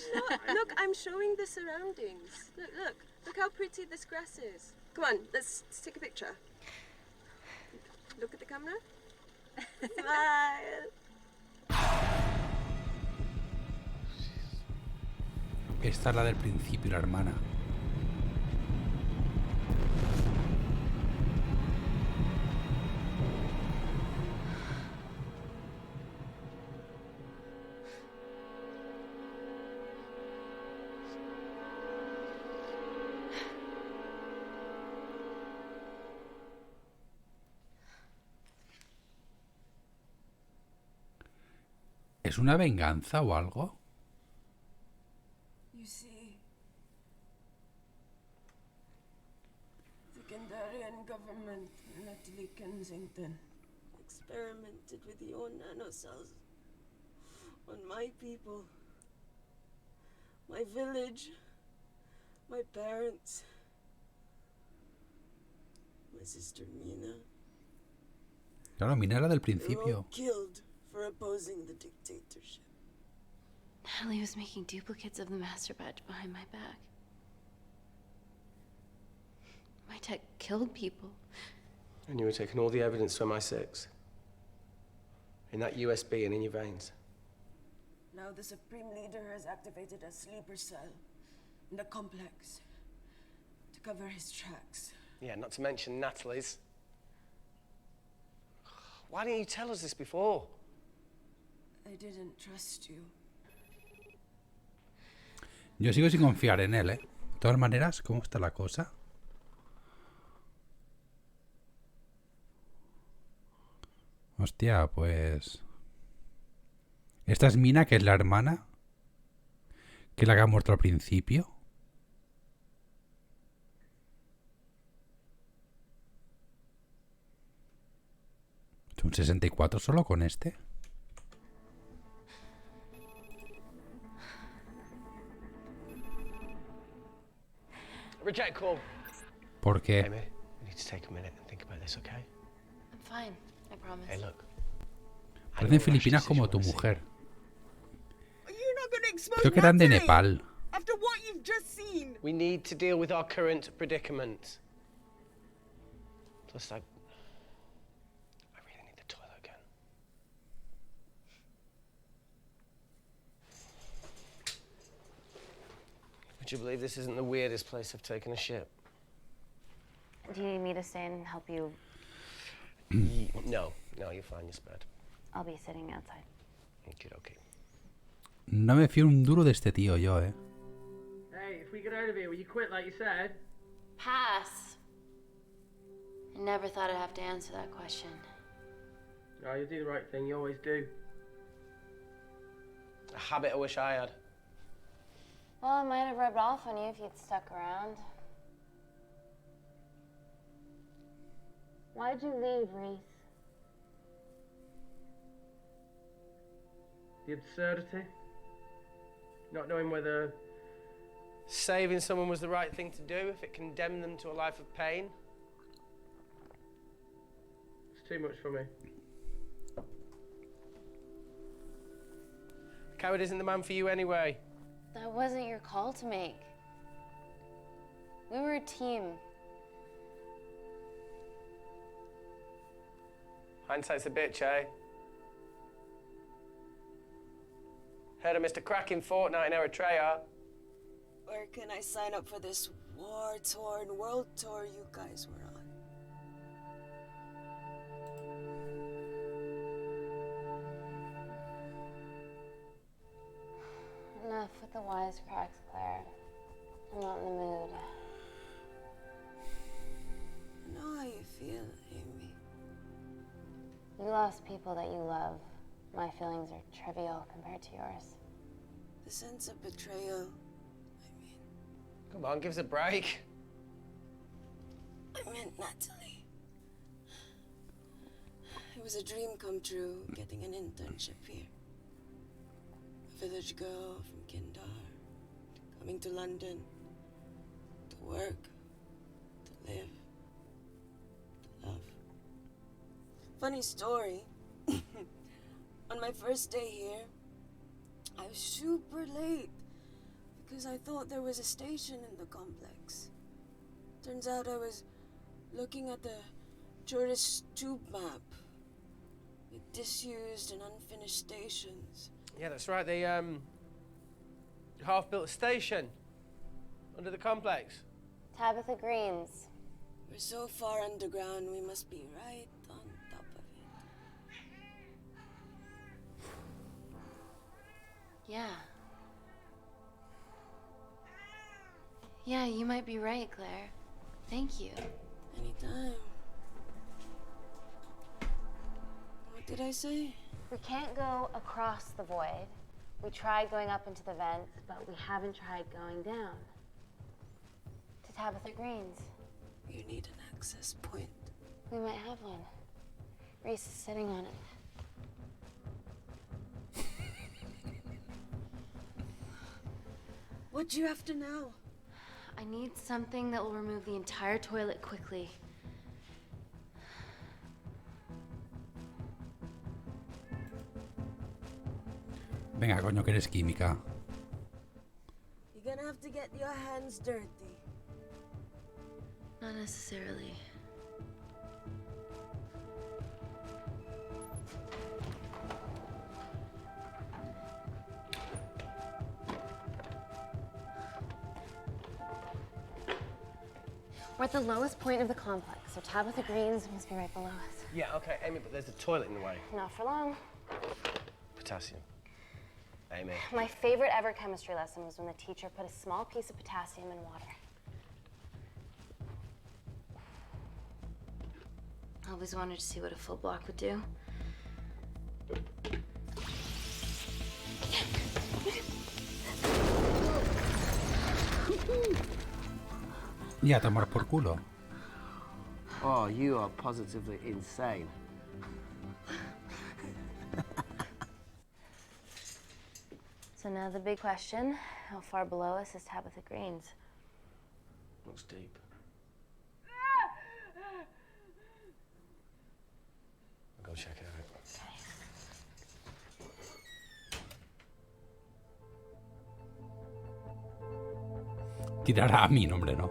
Look, I'm showing the surroundings. Look how pretty this grass is. Come on, let's take a picture. Look at the camera. Smile. Esta es la del principio, la hermana. ¿Es una venganza o algo? You see, the Kandarian government, Natalie Kensington, experimented with your nanocells on my people, my village, my parents, my sister Mina. Claro, Mina era del They were all principio. killed for opposing the dictatorship. Natalie was making duplicates of the master batch behind my back. My tech killed people. And you were taking all the evidence from MI6? In that USB and in your veins? Now the Supreme Leader has activated a sleeper cell in the complex to cover his tracks. Yeah, not to mention Natalie's. Why didn't you tell us this before? I didn't trust you. Yo sigo sin confiar en él, ¿eh? De todas maneras, ¿cómo está la cosa? Hostia, pues... ¿Esta es Mina, que es la hermana? ¿Que es la que ha muerto al principio? ¿Un 64 solo con este? Reject call. ¿Por qué? Amy, we need to take a minute and think about this, okay? I'm fine, I promise. Hey, look. Parecen filipinas como tu mujer. You're not going to expose Creo que eran de Natalie Nepal. after what you've just seen. We need to deal with our current predicament. Plus, I really need the toilet again. Would you believe this isn't the weirdest place I've taken a shit? Do you need me to stay and help you? No, you're fine, you're spared. I'll be sitting outside. Okay. No me fío un duro de este tío yo, ¿eh? Hey, if we get out of here, will you quit like you said? Pass. I never thought I'd have to answer that question. Oh, you do the right thing, you always do. A habit I wish I had. Well, it might have rubbed off on you if you'd stuck around. Why'd you leave, Reese? The absurdity. Not knowing whether... Saving someone was the right thing to do if it condemned them to a life of pain. It's too much for me. A coward isn't the man for you anyway. That wasn't your call to make. We were a team. Hindsight's a bitch, eh? Heard of Mr. Cracking Fortnite in Eritrea? Where can I sign up for this war-torn world tour you guys were on? Enough with the wisecracks, Claire. I'm not in the mood. I know how you feel, Amy. You lost people that you love. My feelings are trivial compared to yours. The sense of betrayal. Come on, give us a break. I meant Natalie. It was a dream come true, getting an internship here. A village girl from Kindar, coming to London, to work, to live, to love. Funny story. On my first day here, I was super late because I thought there was a station in the complex. Turns out I was looking at the tourist tube map with disused and unfinished stations. Yeah, that's right. They half-built a station under the complex. Tabitha Green's. We're so far underground, we must be right on top of it. Yeah. Yeah, you might be right, Claire. Thank you. Anytime. What did I say? We can't go across the void. We tried going up into the vents, but we haven't tried going down. To Tabitha Green's. You need an access point. We might have one. Reese is sitting on it. What do you have to know? I need something that will remove the entire toilet quickly. Venga, coño, que eres química. You're gonna have to get your hands dirty. Not necessarily. We're at the lowest point of the complex, so Tabitha Green's must be right below us. Yeah, okay, Amy, but there's a toilet in the way. Not for long. Potassium. Amy. My favorite ever chemistry lesson was when the teacher put a small piece of potassium in water. I always wanted to see what a full block would do. Y a tomar por culo. Oh, you are positively insane. So now the big question, how far below us is Tabitha Green's? Looks deep. I'll go check it out. Tirará a mí, hombre, no.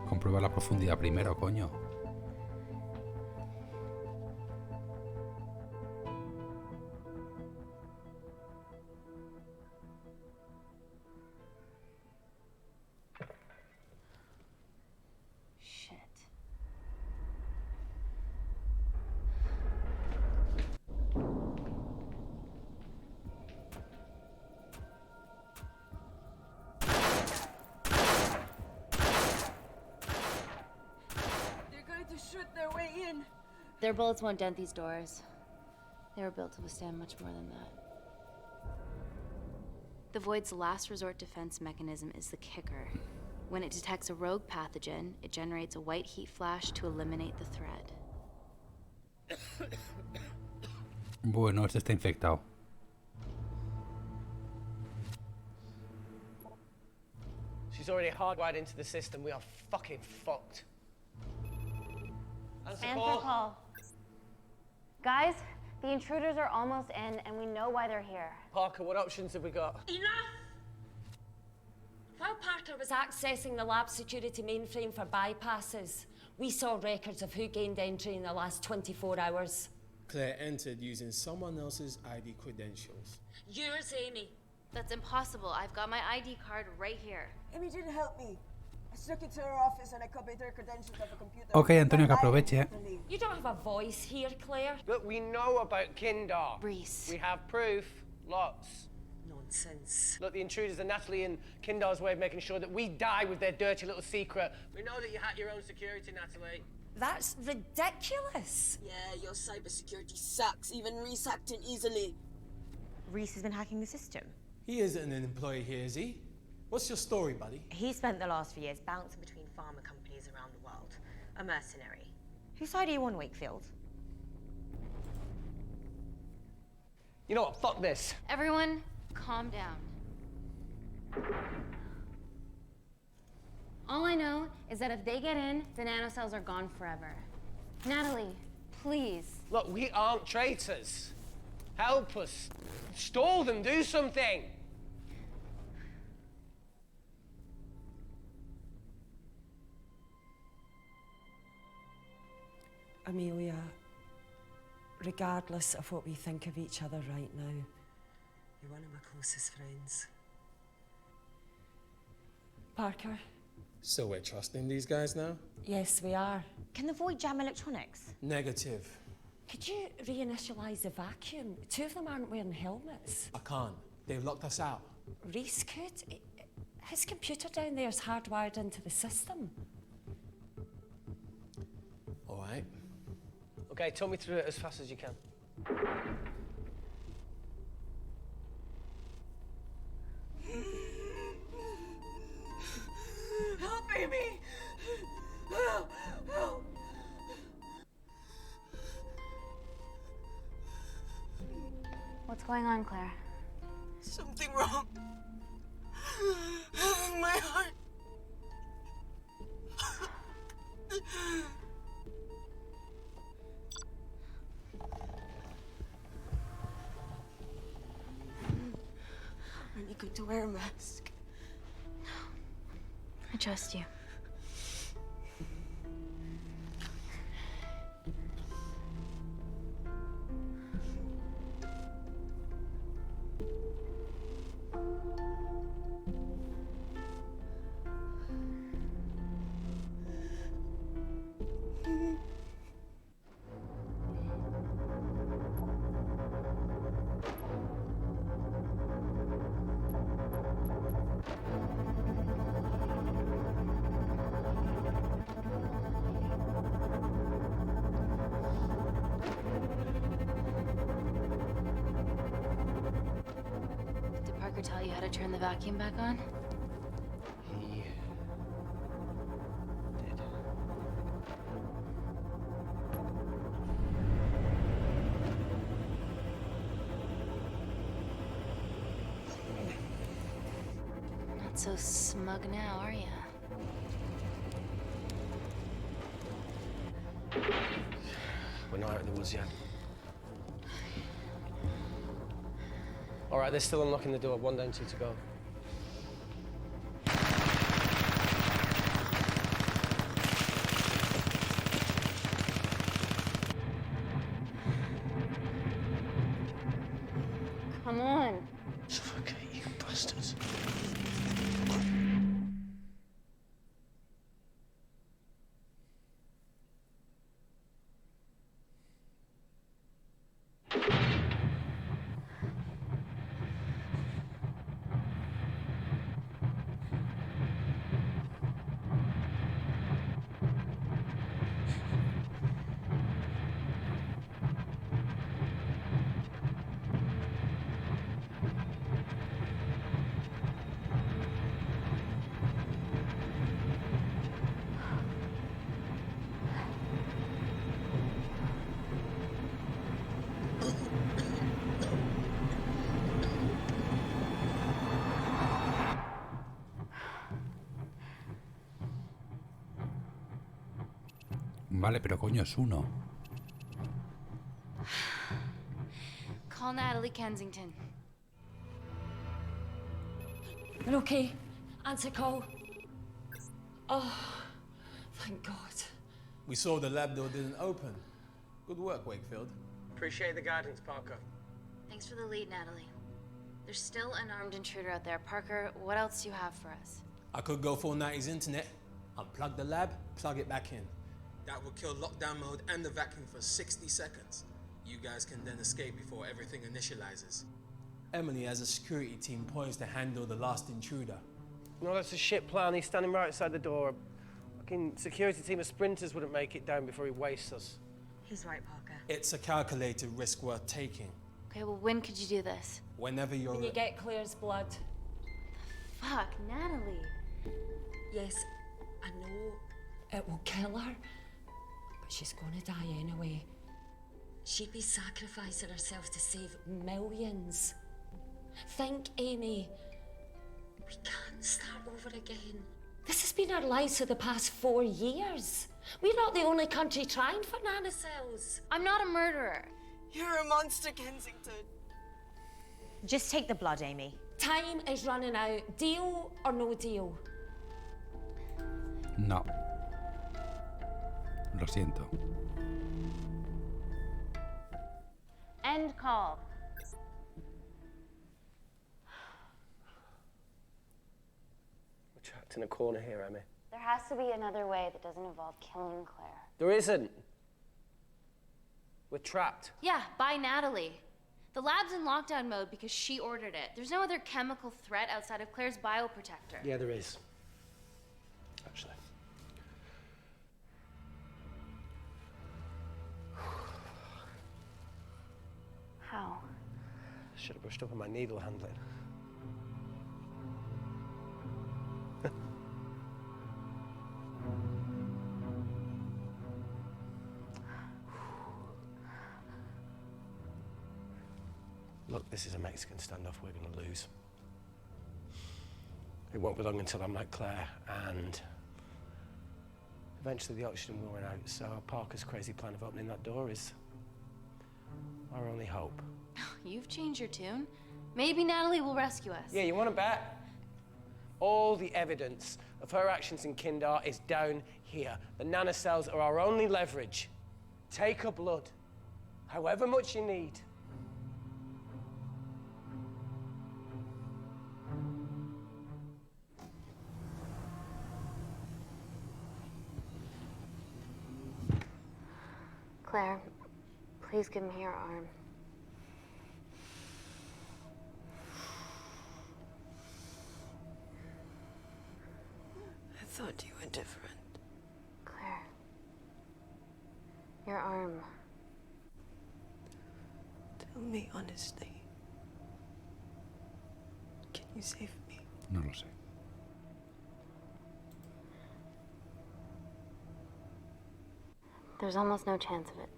Comprueba la profundidad primero, coño. Their bullets won't dent these doors. They were built to withstand much more than that. The Void's last resort defense mechanism is the kicker. When it detects a rogue pathogen, it generates a white heat flash to eliminate the threat. Bueno, este está infectado. She's already hardwired into the system. We are fucking fucked. Answer call. Guys, the intruders are almost in, and we know why they're here. Parker, what options have we got? Enough! While Parker was accessing the lab security mainframe for bypasses, we saw records of who gained entry in the last 24 hours. Claire entered using someone else's ID credentials. Yours, Amy. That's impossible. I've got my ID card right here. Amy didn't help me. I stuck it to her office and I copied her credentials off a computer. Ok, Antonio, que aproveche. You don't have a voice here, Claire. Look, we know about Kindar. Reese. We have proof. Lots. Nonsense. Look, the intruders are Natalie and Kindar's way of making sure that we die with their dirty little secret. We know that you hack your own security, Natalie. That's ridiculous. Yeah, your cybersecurity sucks. Even Reese hacked in easily. Reese has been hacking the system. He isn't an employee here, is he? What's your story, buddy? He spent the last few years bouncing between pharma companies around the world. A mercenary. Whose side are you on, Wakefield? You know what? Fuck this. Everyone, calm down. All I know is that if they get in, the nanocells are gone forever. Natalie, please. Look, we aren't traitors. Help us. Stall them. Do something. Amelia, regardless of what we think of each other right now, you're one of my closest friends. Parker? So we're trusting these guys now? Yes, we are. Can the Void jam electronics? Negative. Could you reinitialize the vacuum? Two of them aren't wearing helmets. I can't. They've locked us out. Reese could. His computer down there is hardwired into the system. All right. Okay, talk me through it as fast as you can. Help, baby! Help! Help! What's going on, Claire? Something wrong. My heart. Aren't you going to wear a mask? I trust you. Did Parker tell you how to turn the vacuum back on? He did. Not so smug now, are you? We're not out of the woods yet. All right, they're still unlocking the door. 1 down, 2 to go. Come on. Suffocate, you bastards. Vale, pero coño, es uno. Call Natalie Kensington. We're okay. Answer call. Oh, thank God. We saw the lab door didn't open. Good work, Wakefield. Appreciate the guidance, Parker. Thanks for the lead, Natalie. There's still an armed intruder out there. Parker, what else do you have for us? I could go full 90s internet, unplug the lab, plug it back in. That will kill lockdown mode and the vacuum for 60 seconds. You guys can then escape before everything initializes. Emily has a security team poised to handle the last intruder. No, that's a shit plan. He's standing right outside the door. A fucking security team of sprinters wouldn't make it down before he wastes us. He's right, Parker. It's a calculated risk worth taking. Okay, well, when could you do this? Whenever you're When you get Claire's blood. Fuck, Natalie. Yes, I know it will kill her, but she's gonna die anyway. She'd be sacrificing herself to save millions. Think, Amy. We can't start over again. This has been our lives for the past 4 years. We're not the only country trying for nanocells. I'm not a murderer. You're a monster, Kensington. Just take the blood, Amy. Time is running out. Deal or no deal? No. Lo siento. End call. We're trapped in a corner here, Emmy. There has to be another way that doesn't involve killing Claire. There isn't. We're trapped. Yeah, by Natalie. The lab's in lockdown mode because she ordered it. There's no other chemical threat outside of Claire's bioprotector. Yeah, there is. Actually. How? Should have brushed up on my needle handling. Look, this is a Mexican standoff we're going to lose. It won't be long until I'm like Claire, and eventually the oxygen will run out, so Parker's crazy plan of opening that door is our only hope. You've changed your tune. Maybe Natalie will rescue us. Yeah, you want to bet? All the evidence of her actions in Kindar is down here. The nanocells are our only leverage. Take her blood, however much you need. Claire, please give me your arm. I thought you were different. Claire. Your arm. Tell me honestly. Can you save me? No lo sé. There's almost no chance of it.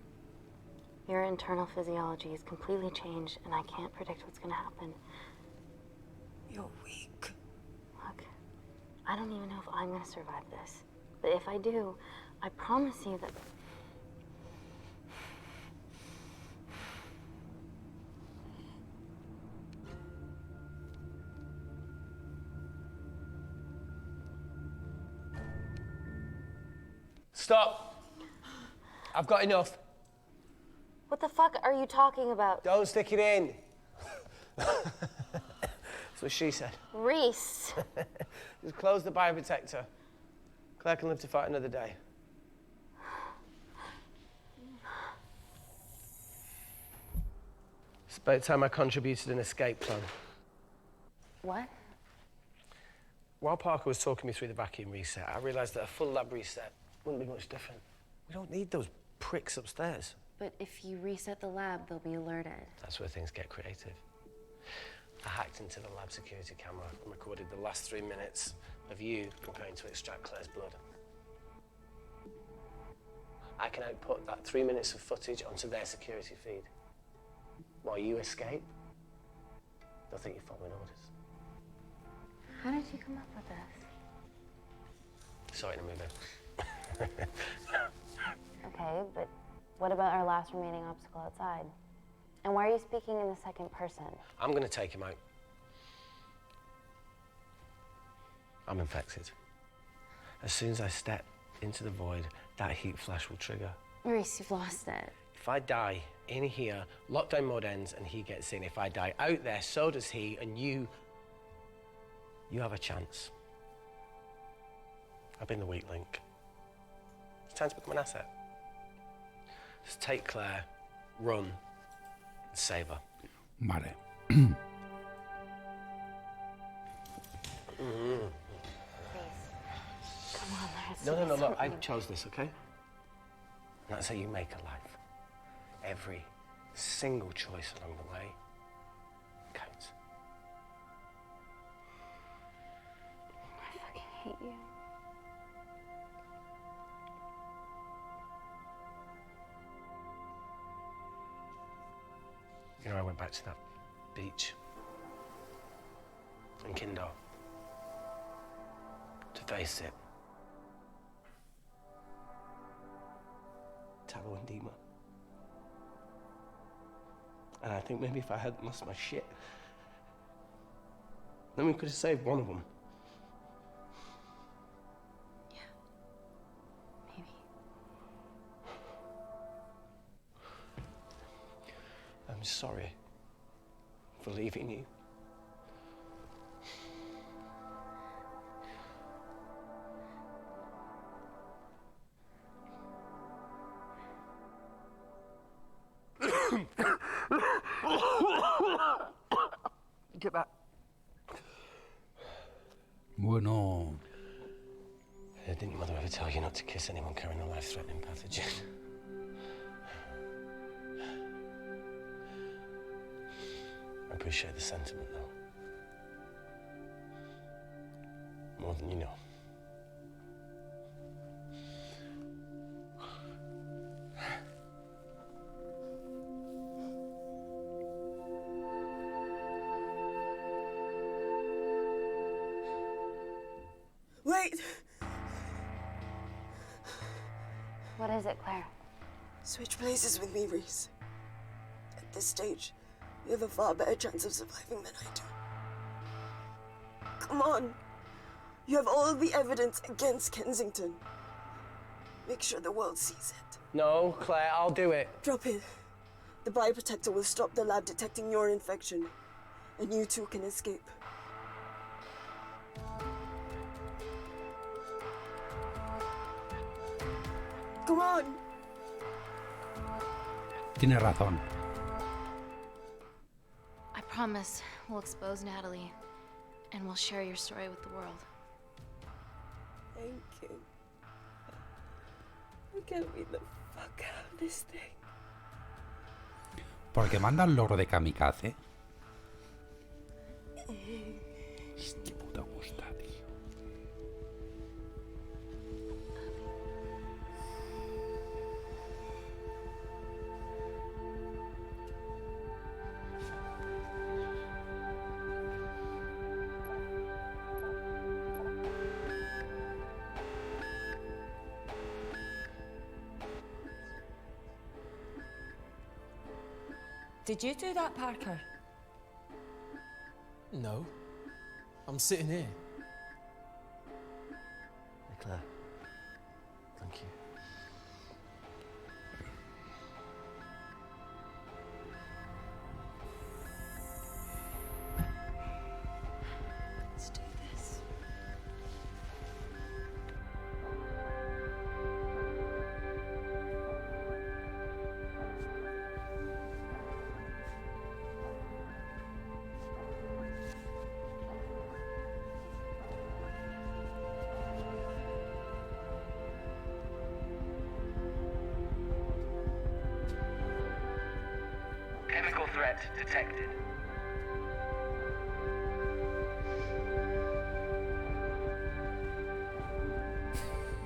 Your internal physiology is completely changed, and I can't predict what's gonna happen. You're weak. Look, I don't even know if I'm gonna survive this. But if I do, I promise you that... Stop! I've got enough. What the fuck are you talking about? Don't stick it in. That's what she said. Reese. Just close the bioprotector. Claire can live to fight another day. It's about time I contributed an escape plan. What? While Parker was talking me through the vacuum reset, I realised that a full lab reset wouldn't be much different. We don't need those pricks upstairs. But if you reset the lab, they'll be alerted. That's where things get creative. I hacked into the lab security camera and recorded the last 3 minutes of you preparing to extract Claire's blood. I can output that 3 minutes of footage onto their security feed. While you escape, they'll think you're following orders. How did you come up with this? Saw it in a movie. Okay, but what about our last remaining obstacle outside? And why are you speaking in the second person? I'm going to take him out. I'm infected. As soon as I step into the void, that heat flash will trigger. Reese, you've lost it. If I die in here, lockdown mode ends and he gets in. If I die out there, so does he, and you have a chance. I've been the weak link. It's time to become an asset. Just take Claire, run, and save her. Vale. No, look, I chose this, okay? And that's how you make a life. Every single choice along the way counts. I fucking hate you. You know, I went back to that beach in Kindar to face it. Talo and Dima. And I think maybe if I hadn't lost my shit, then we could have saved one of them. Yeah. Maybe. I'm sorry for leaving you. Get back. Bueno. Didn't your mother ever tell you not to kiss anyone carrying a life-threatening pathogen? I appreciate the sentiment, though. More than you know. Wait! What is it, Claire? Switch places with me, Reese. At this stage, you have a far better chance of surviving than I do. Come on. You have all the evidence against Kensington. Make sure the world sees it. No, Claire, I'll do it. Drop it. The bioprotector will stop the lab detecting your infection, and you two can escape. Come on. Tiene razón. I promise we'll expose Natalie, and we'll share your story with the world. Thank you. We can't beat the fuck out of this thing. Porque manda el logro de kamikaze. Hostia puta gusta, tío. Did you do that, Parker? No. I'm sitting here. Hey, Claire. Thank you. Let's do this. Chemical threat detected.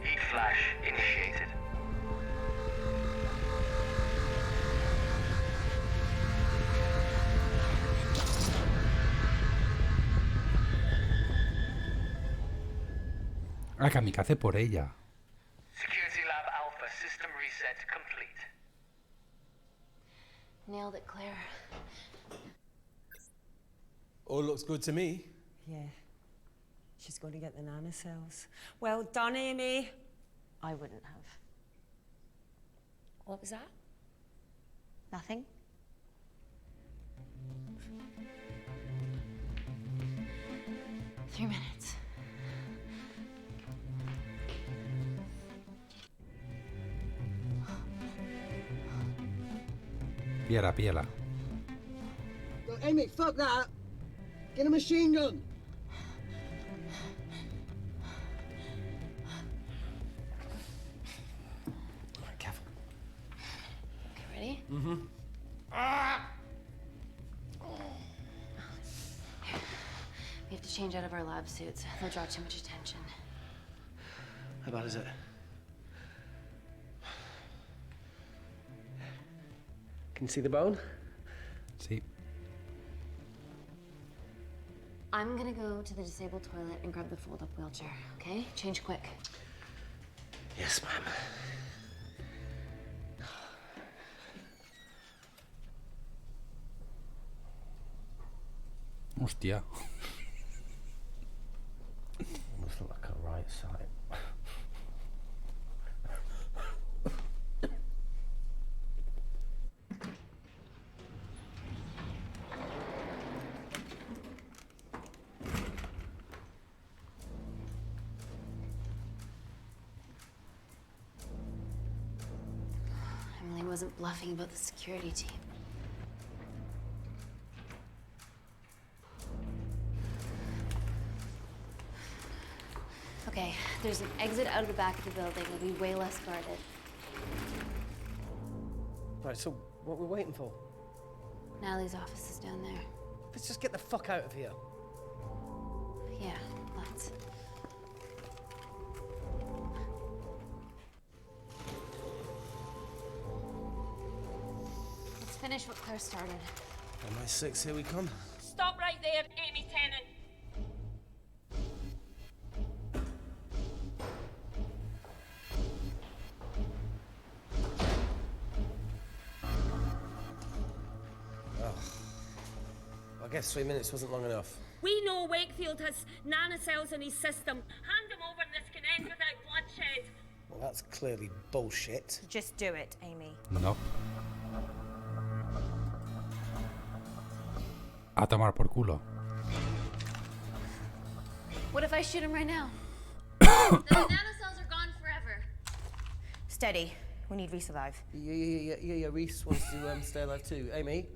Heat flash initiated. Ah, kamikaze por ella. Security Lab Alpha system reset complete. Nailed it, Claire. All looks good to me. Yeah. She's going to get the nanocells. Well done, Amy. I wouldn't have. What was that? Nothing? Three minutes. Piela, piela. Look, Amy, fuck that. Get a machine gun. Mm-hmm. We have to change out of our lab suits. They'll draw too much attention. How bad is it? Can you see the bone? Sí. I'm gonna go to the disabled toilet and grab the fold-up wheelchair, okay? Change quick. Yes, ma'am. Hostia. Almost look like a right side. Emily wasn't bluffing about the security team. Okay, there's an exit out of the back of the building. It'll be way less guarded. Right, so what we're waiting for? Natalie's office is down there. Let's just get the fuck out of here. Yeah, let's. Let's finish what Claire started. MI6, here we come. Stop right there, Amy Tennant. I guess 3 minutes wasn't long enough. We know Wakefield has nanocells in his system. Hand him over and this can end without bloodshed. Well, that's clearly bullshit. Just do it, Amy. No. A tomar por culo. What if I shoot him right now? The nanocells are gone forever. Steady. We need Reese alive. Yeah. Reese wants to stay alive too. Amy?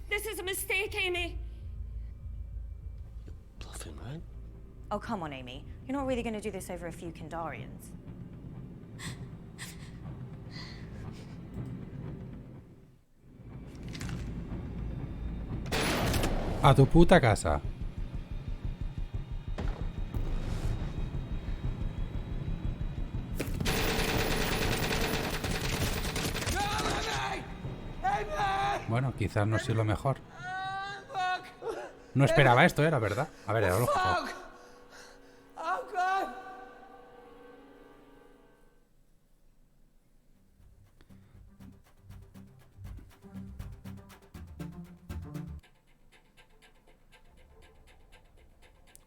This is a mistake, Amy. Bluffing, right? Oh, come on, Amy. You're not really going to do this over a few Kindarians. A tu puta casa. Bueno, quizás no sea lo mejor. No esperaba esto, la verdad. A ver, era lógico.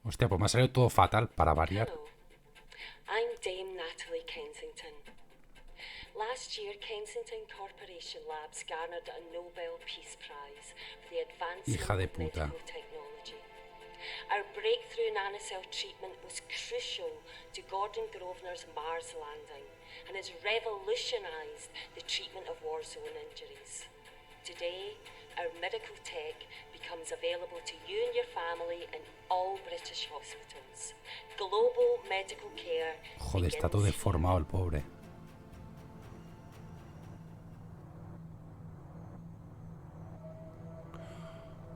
Hostia, pues me ha salido todo fatal para variar. Hello. I'm Dame Natalie Kensington. Last year, Kensington Corporation Labs garnered a Nobel Peace Prize for the advancement Hija de of puta. medical technology. Our breakthrough nanocell treatment was crucial to Gordon Grosvenor's Mars landing and has revolutionized the treatment of war zone injuries. Today, our medical tech becomes available to you and your family in all British hospitals. Global medical care. Joder, está todo deformado el pobre.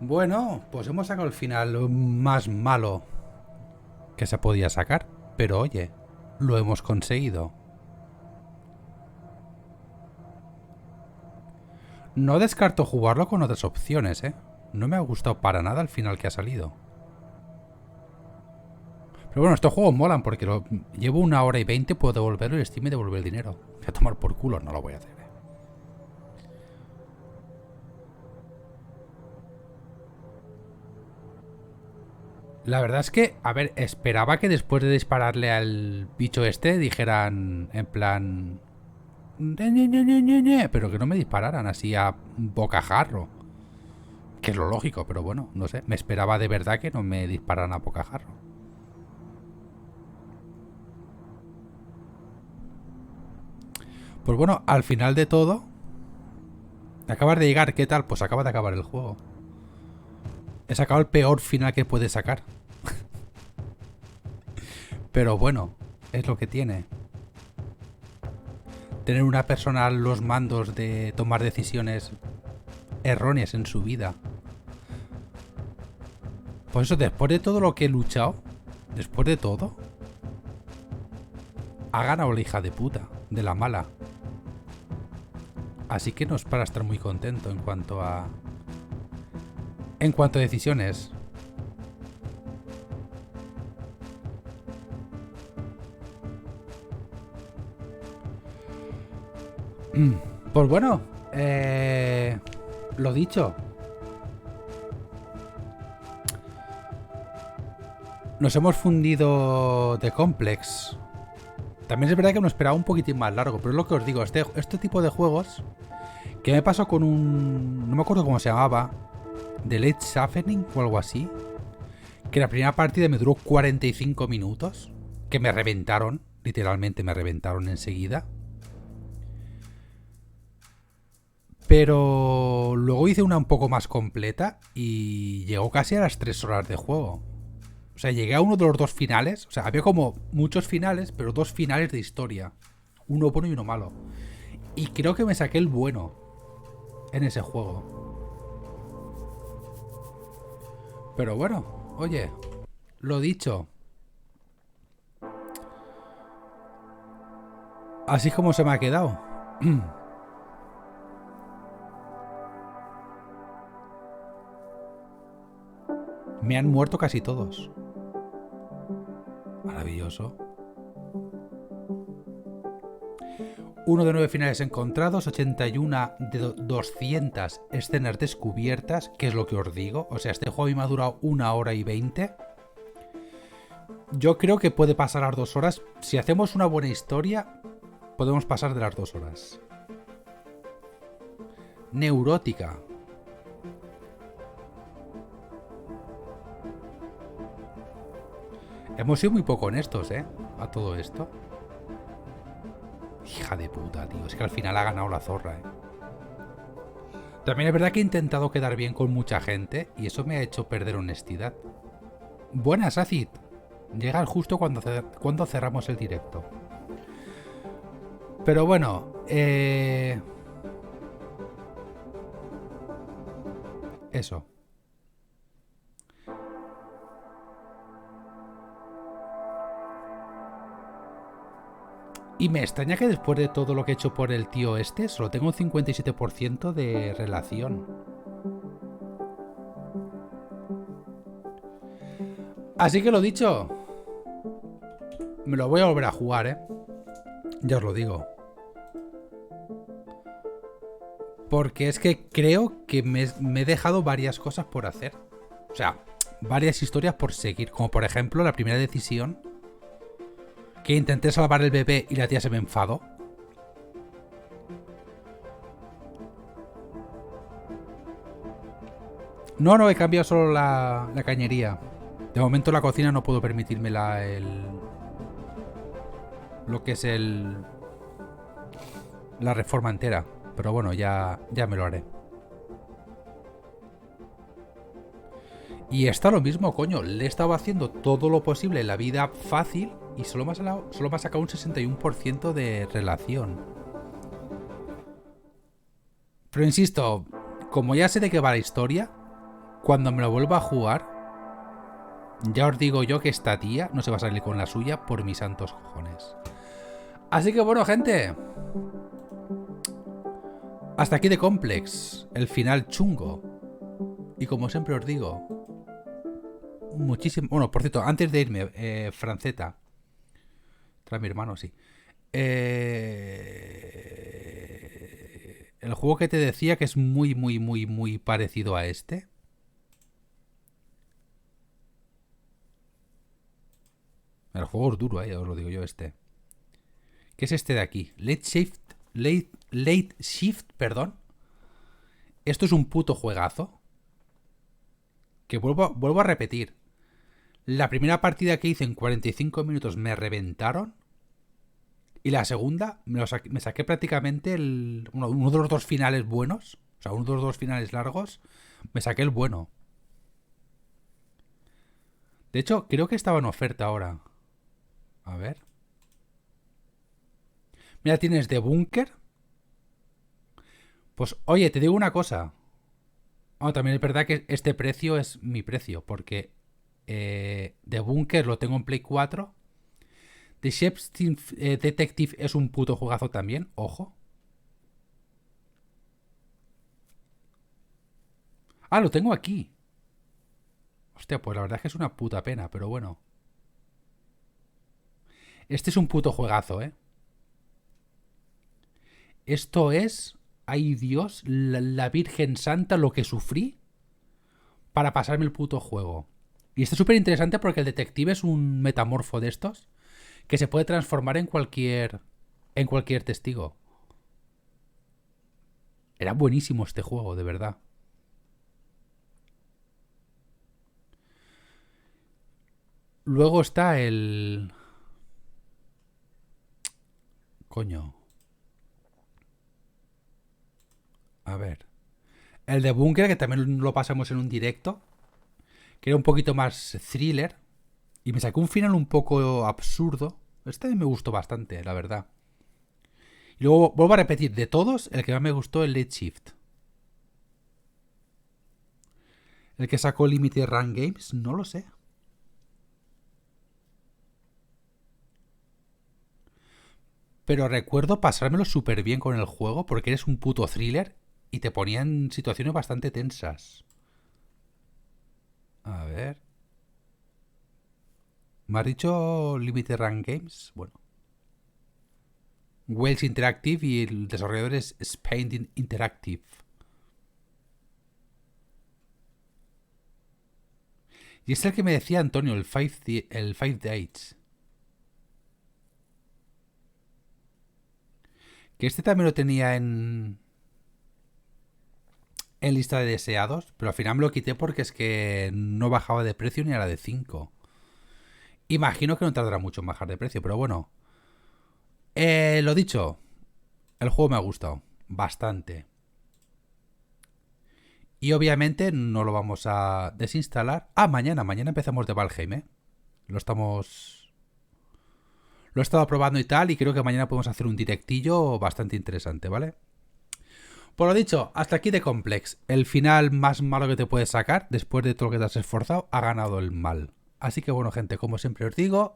Bueno, pues hemos sacado el final más malo que se podía sacar. Pero oye, lo hemos conseguido. No descarto jugarlo con otras opciones, ¿eh? No me ha gustado para nada el final que ha salido. Pero bueno, estos juegos molan porque llevo 1 hora y 20, puedo devolverlo y Steam me devuelve el dinero. Voy a tomar por culo, no lo voy a hacer, ¿eh? La verdad es que, a ver, esperaba que después de dispararle al bicho este dijeran en plan... pero que no me dispararan así a bocajarro. Que es lo lógico, pero bueno, no sé. Me esperaba de verdad que no me dispararan a bocajarro. Pues bueno, al final de todo... Acabas de llegar, ¿qué tal? Pues acaba de acabar el juego. He sacado el peor final que puede sacar. Pero bueno, es lo que tiene. tener una persona a los mandos de tomar decisiones erróneas en su vida. Por eso, después de todo lo que he luchado, después de todo, ha ganado la hija de puta, de la mala. Así que no es para estar muy contento en cuanto a decisiones. Pues bueno, lo dicho. Nos hemos fundido de Complex. También es verdad que me esperaba un poquitín más largo, pero es lo que os digo, este tipo de juegos que me pasó con un... no me acuerdo cómo se llamaba, de Late Shuffling o algo así, que la primera partida me duró 45 minutos, que me reventaron, literalmente me reventaron enseguida. Pero luego hice una un poco más completa y llegó casi a las 3 horas de juego. O sea, llegué a uno de los dos finales. O sea, había como muchos finales, pero dos finales de historia. Uno bueno y uno malo. Y creo que me saqué el bueno en ese juego. Pero bueno, oye, lo dicho. Así como se me ha quedado. Me han muerto casi todos. Maravilloso. 1 de 9 finales encontrados, 81 de 200 escenas descubiertas, que es lo que os digo. O sea, este juego a mí me ha durado 1 hora y 20. Yo creo que puede pasar las 2 horas. Si hacemos una buena historia, podemos pasar de las 2 horas. Neurótica. Hemos sido muy poco honestos, a todo esto. Hija de puta, tío. Es que al final ha ganado la zorra, También es verdad que he intentado quedar bien con mucha gente y eso me ha hecho perder honestidad. Buenas, Acid. Llegan justo cuando cerramos el directo. Pero bueno, eso. Y me extraña que después de todo lo que he hecho por el tío este, solo tengo un 57% de relación. Así que lo dicho. Me lo voy a volver a jugar, Ya os lo digo. Porque es que creo que me he dejado varias cosas por hacer. O sea, varias historias por seguir. Como por ejemplo la primera decisión. Que intenté salvar el bebé y la tía se me enfadó. No, he cambiado solo la cañería. De momento la cocina no puedo permitirme lo que es la reforma entera. Pero bueno, ya me lo haré. Y está lo mismo, coño. Le he estado haciendo todo lo posible en la vida fácil y solo me ha sacado un 61% de relación. Pero insisto, como ya sé de qué va la historia, cuando me lo vuelva a jugar, ya os digo yo que esta tía no se va a salir con la suya por mis santos cojones. Así que bueno, gente. Hasta aquí de Complex. El final chungo. Y como siempre os digo, muchísimo... Bueno, por cierto, antes de irme, Franceta. Trae mi hermano, sí. El juego que te decía que es muy, muy, muy, muy parecido a este. El juego es duro, os lo digo yo, este. ¿Qué es este de aquí? Late Shift, perdón. Esto es un puto juegazo. Que vuelvo a repetir. La primera partida que hice en 45 minutos me reventaron. Y la segunda me saqué prácticamente uno de los dos finales buenos. O sea, uno de los dos finales largos. Me saqué el bueno. De hecho, creo que estaba en oferta ahora. A ver. Mira, tienes The Bunker. Pues, oye, te digo una cosa. Bueno, también es verdad que este precio es mi precio, porque The Bunker lo tengo en Play 4. The Chef's Detective es un puto juegazo también, ojo. Ah, lo tengo aquí. Hostia, pues la verdad es que es una puta pena, pero bueno. Este es un puto juegazo, ¿eh? Esto es... Ay, Dios, la Virgen Santa, lo que sufrí para pasarme el puto juego. Y esto es súper interesante porque el detective es un metamorfo de estos que se puede transformar en cualquier testigo. Era buenísimo este juego, de verdad. Luego está el... Coño. A ver. El de Bunker, que también lo pasamos en un directo, que era un poquito más thriller. Y me sacó un final un poco absurdo. Este me gustó bastante, la verdad. Y luego vuelvo a repetir, de todos, el que más me gustó es el Late Shift. El que sacó Limited Run Games, no lo sé. Pero recuerdo pasármelo súper bien con el juego porque eres un puto thriller y te ponía en situaciones bastante tensas. A ver. ¿Me has dicho Limited Run Games? Bueno. Wales Interactive y el desarrollador es Spain Interactive. Y es el que me decía Antonio, el Five Days. Que este también lo tenía en lista de deseados, pero al final me lo quité porque es que no bajaba de precio ni a la de 5. Imagino que no tardará mucho en bajar de precio, pero bueno. Lo dicho, el juego me ha gustado bastante. Y obviamente no lo vamos a desinstalar. Ah, mañana empezamos de Valheim, ¿eh? Lo he estado probando y tal, y creo que mañana podemos hacer un directillo bastante interesante, ¿vale? Por lo dicho, hasta aquí de Complex. El final más malo que te puedes sacar, después de todo lo que te has esforzado, ha ganado el mal. Así que bueno, gente, como siempre os digo,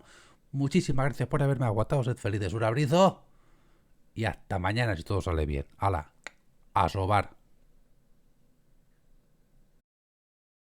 muchísimas gracias por haberme aguantado, sed felices, un abrazo y hasta mañana si todo sale bien. ¡Hala! A sobar.